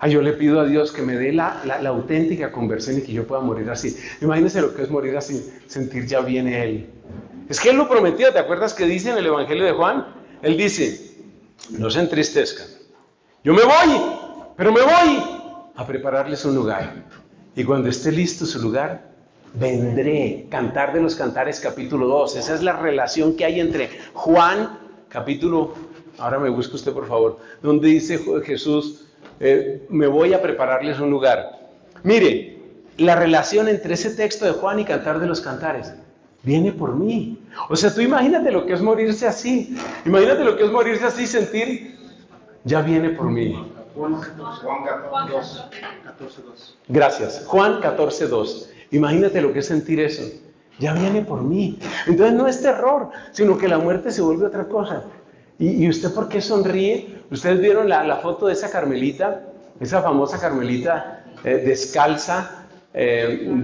Speaker 1: Yo le pido a Dios que me dé la auténtica conversión y que yo pueda morir así. Imagínense lo que es morir así, sentir ya viene Él. Es que Él lo prometió, ¿te acuerdas que dice en el Evangelio de Juan? Él dice, no se entristezcan, yo me voy, pero me voy a prepararles un lugar. Y cuando esté listo su lugar, vendré. Cantar de los Cantares, capítulo 2. Esa es la relación que hay entre Juan, capítulo, ahora me busca usted por favor, donde dice Jesús, me voy a prepararles un lugar. Mire, la relación entre ese texto de Juan y Cantar de los Cantares. Viene por mí. Tú imagínate lo que es morirse así. Imagínate lo que es morirse así, sentir, ya viene por mí.
Speaker 4: Juan 14:2.
Speaker 1: Gracias. Juan 14:2. Imagínate lo que es sentir eso. Ya viene por mí. Entonces no es terror, sino que la muerte se vuelve otra cosa. ¿Y usted por qué sonríe? Ustedes vieron la foto de esa Carmelita, esa famosa Carmelita descalza,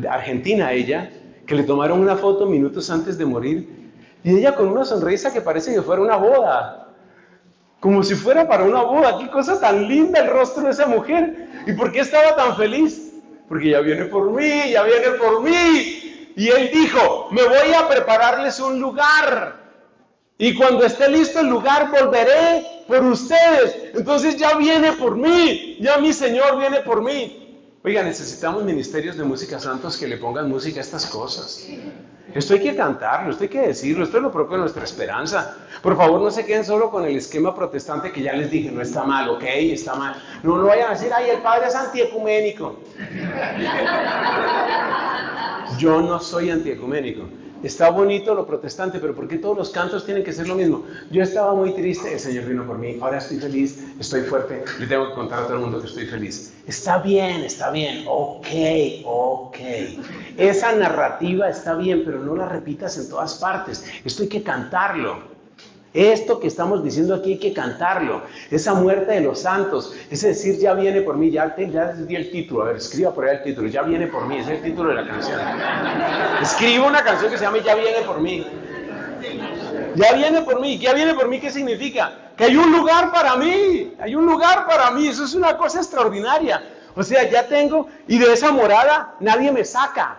Speaker 1: argentina ella, que le tomaron una foto minutos antes de morir, y ella con una sonrisa que parece que fuera una boda, como si fuera para una boda. Qué cosa tan linda el rostro de esa mujer. ¿Y por qué estaba tan feliz? Porque ya viene por mí. Y Él dijo, me voy a prepararles un lugar, y cuando esté listo el lugar volveré por ustedes. Entonces ya viene por mí, ya mi Señor viene por mí. Oiga, necesitamos ministerios de música santos que le pongan música a estas cosas. Esto hay que cantarlo, esto hay que decirlo, esto es lo propio de nuestra esperanza. Por favor, no se queden solo con el esquema protestante que ya les dije, no está mal, ok, está mal. No lo vayan a decir, ay, el padre es antiecuménico. Yo no soy antiecuménico. Está bonito lo protestante, pero ¿por qué todos los cantos tienen que ser lo mismo? Yo estaba muy triste, el Señor vino por mí, ahora estoy feliz, estoy fuerte, le tengo que contar a todo el mundo que estoy feliz. Está bien, ok. Esa narrativa está bien, pero no la repitas en todas partes. Esto hay que cantarlo. Esto que estamos diciendo aquí hay que cantarlo. Esa muerte de los santos, ese decir ya viene por mí, ya les di el título. A ver, escriba por ahí el título, ya viene por mí, ese es el título de la canción. Escriba una canción que se llame Ya viene por mí. Ya viene por mí. ¿Ya viene por mí? ¿Qué significa? Que hay un lugar para mí. Hay un lugar para mí. Eso es una cosa extraordinaria. O sea, ya tengo, y de esa morada nadie me saca.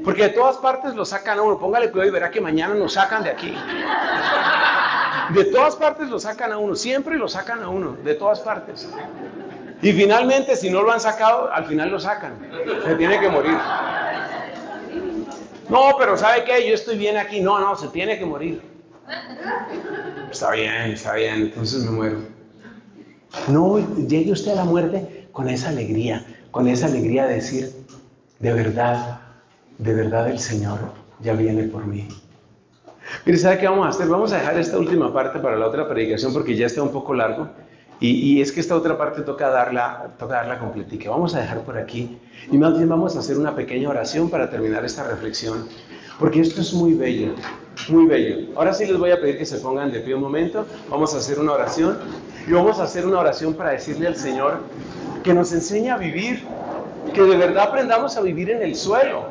Speaker 1: Porque de todas partes lo sacan a uno. Póngale cuidado y verá que mañana nos sacan de aquí. De todas partes lo sacan a uno, siempre lo sacan a uno, de todas partes. Y finalmente, si no lo han sacado, al final lo sacan. Se tiene que morir. No, pero ¿sabe qué? Yo estoy bien aquí. No, se tiene que morir. Está bien, entonces me muero. No, llegue usted a la muerte con esa alegría de decir, de verdad el Señor ya viene por mí. Mire, ¿sabe qué vamos a hacer? Vamos a dejar esta última parte para la otra predicación porque ya está un poco largo. Y es que esta otra parte toca darla completica. Vamos a dejar por aquí. Y más bien vamos a hacer una pequeña oración para terminar esta reflexión. Porque esto es muy bello, muy bello. Ahora sí les voy a pedir que se pongan de pie un momento. Vamos a hacer una oración. Y vamos a hacer una oración para decirle al Señor que nos enseñe a vivir. Que de verdad aprendamos a vivir en el suelo.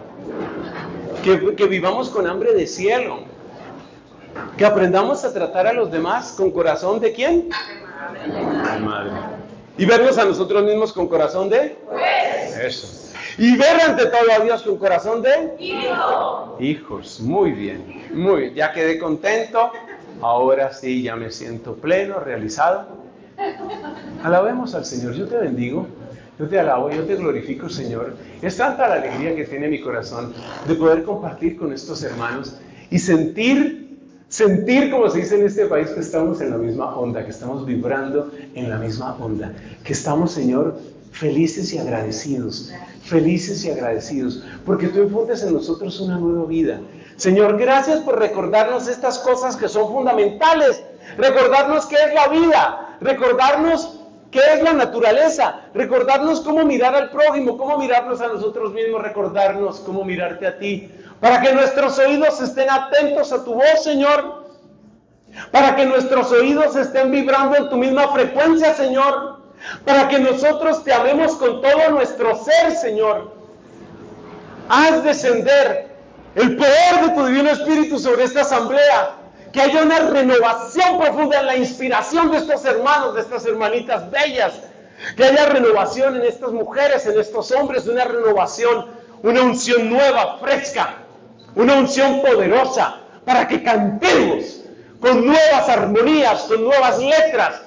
Speaker 1: Que vivamos con hambre de cielo. Que aprendamos a tratar a los demás con corazón ¿de quién? De madre. Y vernos a nosotros mismos con corazón de eso. Y ver ante todo a Dios con corazón de hijos. Muy bien, muy bien. Ya quedé contento. Ahora sí, ya me siento pleno, realizado. Alabemos al Señor. Yo te bendigo. Yo te alabo, yo te glorifico, Señor. Es tanta la alegría que tiene mi corazón de poder compartir con estos hermanos y sentir, como se dice en este país, que estamos en la misma onda, que estamos vibrando en la misma onda, que estamos, Señor, felices y agradecidos, porque tú infundes en nosotros una nueva vida. Señor, gracias por recordarnos estas cosas que son fundamentales, recordarnos qué es la vida, recordarnos qué es la naturaleza, recordarnos cómo mirar al prójimo, cómo mirarnos a nosotros mismos, recordarnos cómo mirarte a ti, para que nuestros oídos estén atentos a tu voz, Señor, para que nuestros oídos estén vibrando en tu misma frecuencia, Señor, para que nosotros te amemos con todo nuestro ser, Señor. Haz descender el poder de tu Divino Espíritu sobre esta asamblea, que haya una renovación profunda en la inspiración de estos hermanos, de estas hermanitas bellas, que haya renovación en estas mujeres, en estos hombres, una renovación, una unción nueva, fresca, una unción poderosa, para que cantemos con nuevas armonías, con nuevas letras,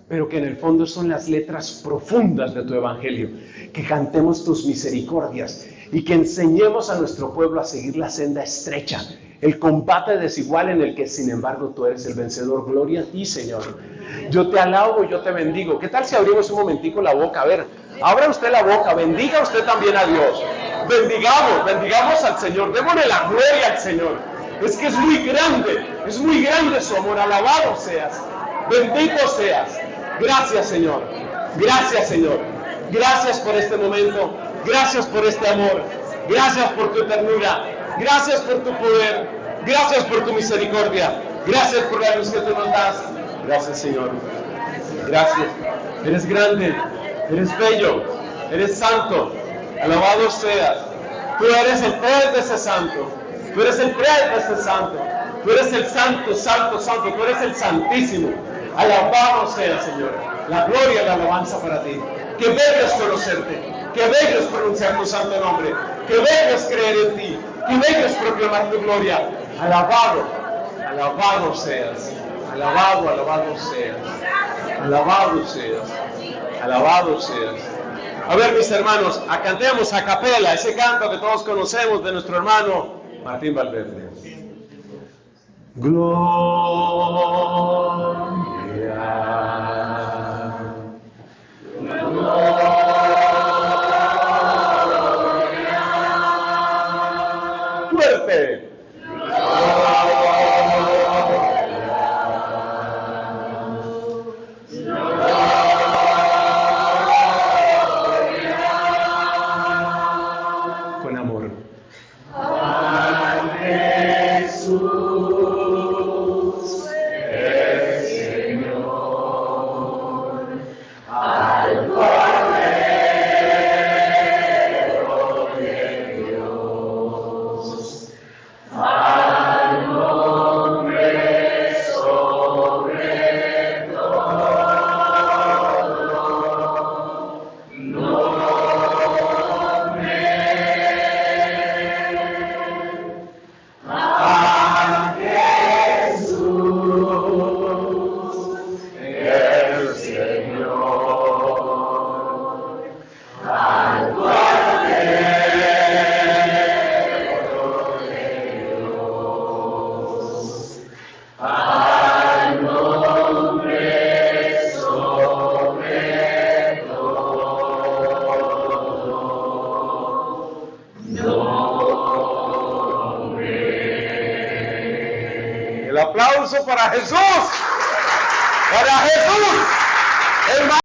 Speaker 1: pero que en el fondo son las letras profundas de tu evangelio, que cantemos tus misericordias y que enseñemos a nuestro pueblo a seguir la senda estrecha, el combate desigual en el que sin embargo tú eres el vencedor. Gloria a ti, Señor. Yo te alabo, yo te bendigo. ¿Qué tal si abrimos un momentico la boca? A ver, abra usted la boca, bendiga usted también a Dios. Bendigamos al Señor, démosle la gloria al Señor. Es que es muy grande su amor. Alabado seas, bendito seas. Gracias, Señor. Gracias por este momento. Gracias por este amor. Gracias por tu ternura. Gracias por tu poder. Gracias por tu misericordia. Gracias por la luz que tú nos das. Gracias, Señor. Gracias. Eres grande. Eres bello. Eres santo. Alabado seas. Tú eres el Rey de ese santo. Tú eres el Rey de ese santo. Tú eres el santo, santo, santo. Tú eres el santísimo. Alabado sea, Señor. La gloria y la alabanza para ti. Qué bello es conocerte. Qué bello es pronunciar tu santo nombre. Qué bello es creer en ti. Qué bello es proclamar tu gloria. Alabado seas. Alabado seas. A ver, mis hermanos, cantemos a capela ese canto que todos conocemos de nuestro hermano Martín Valverde. Gloria. Fuerte. Con amor. El aplauso para Jesús. Para Jesús. El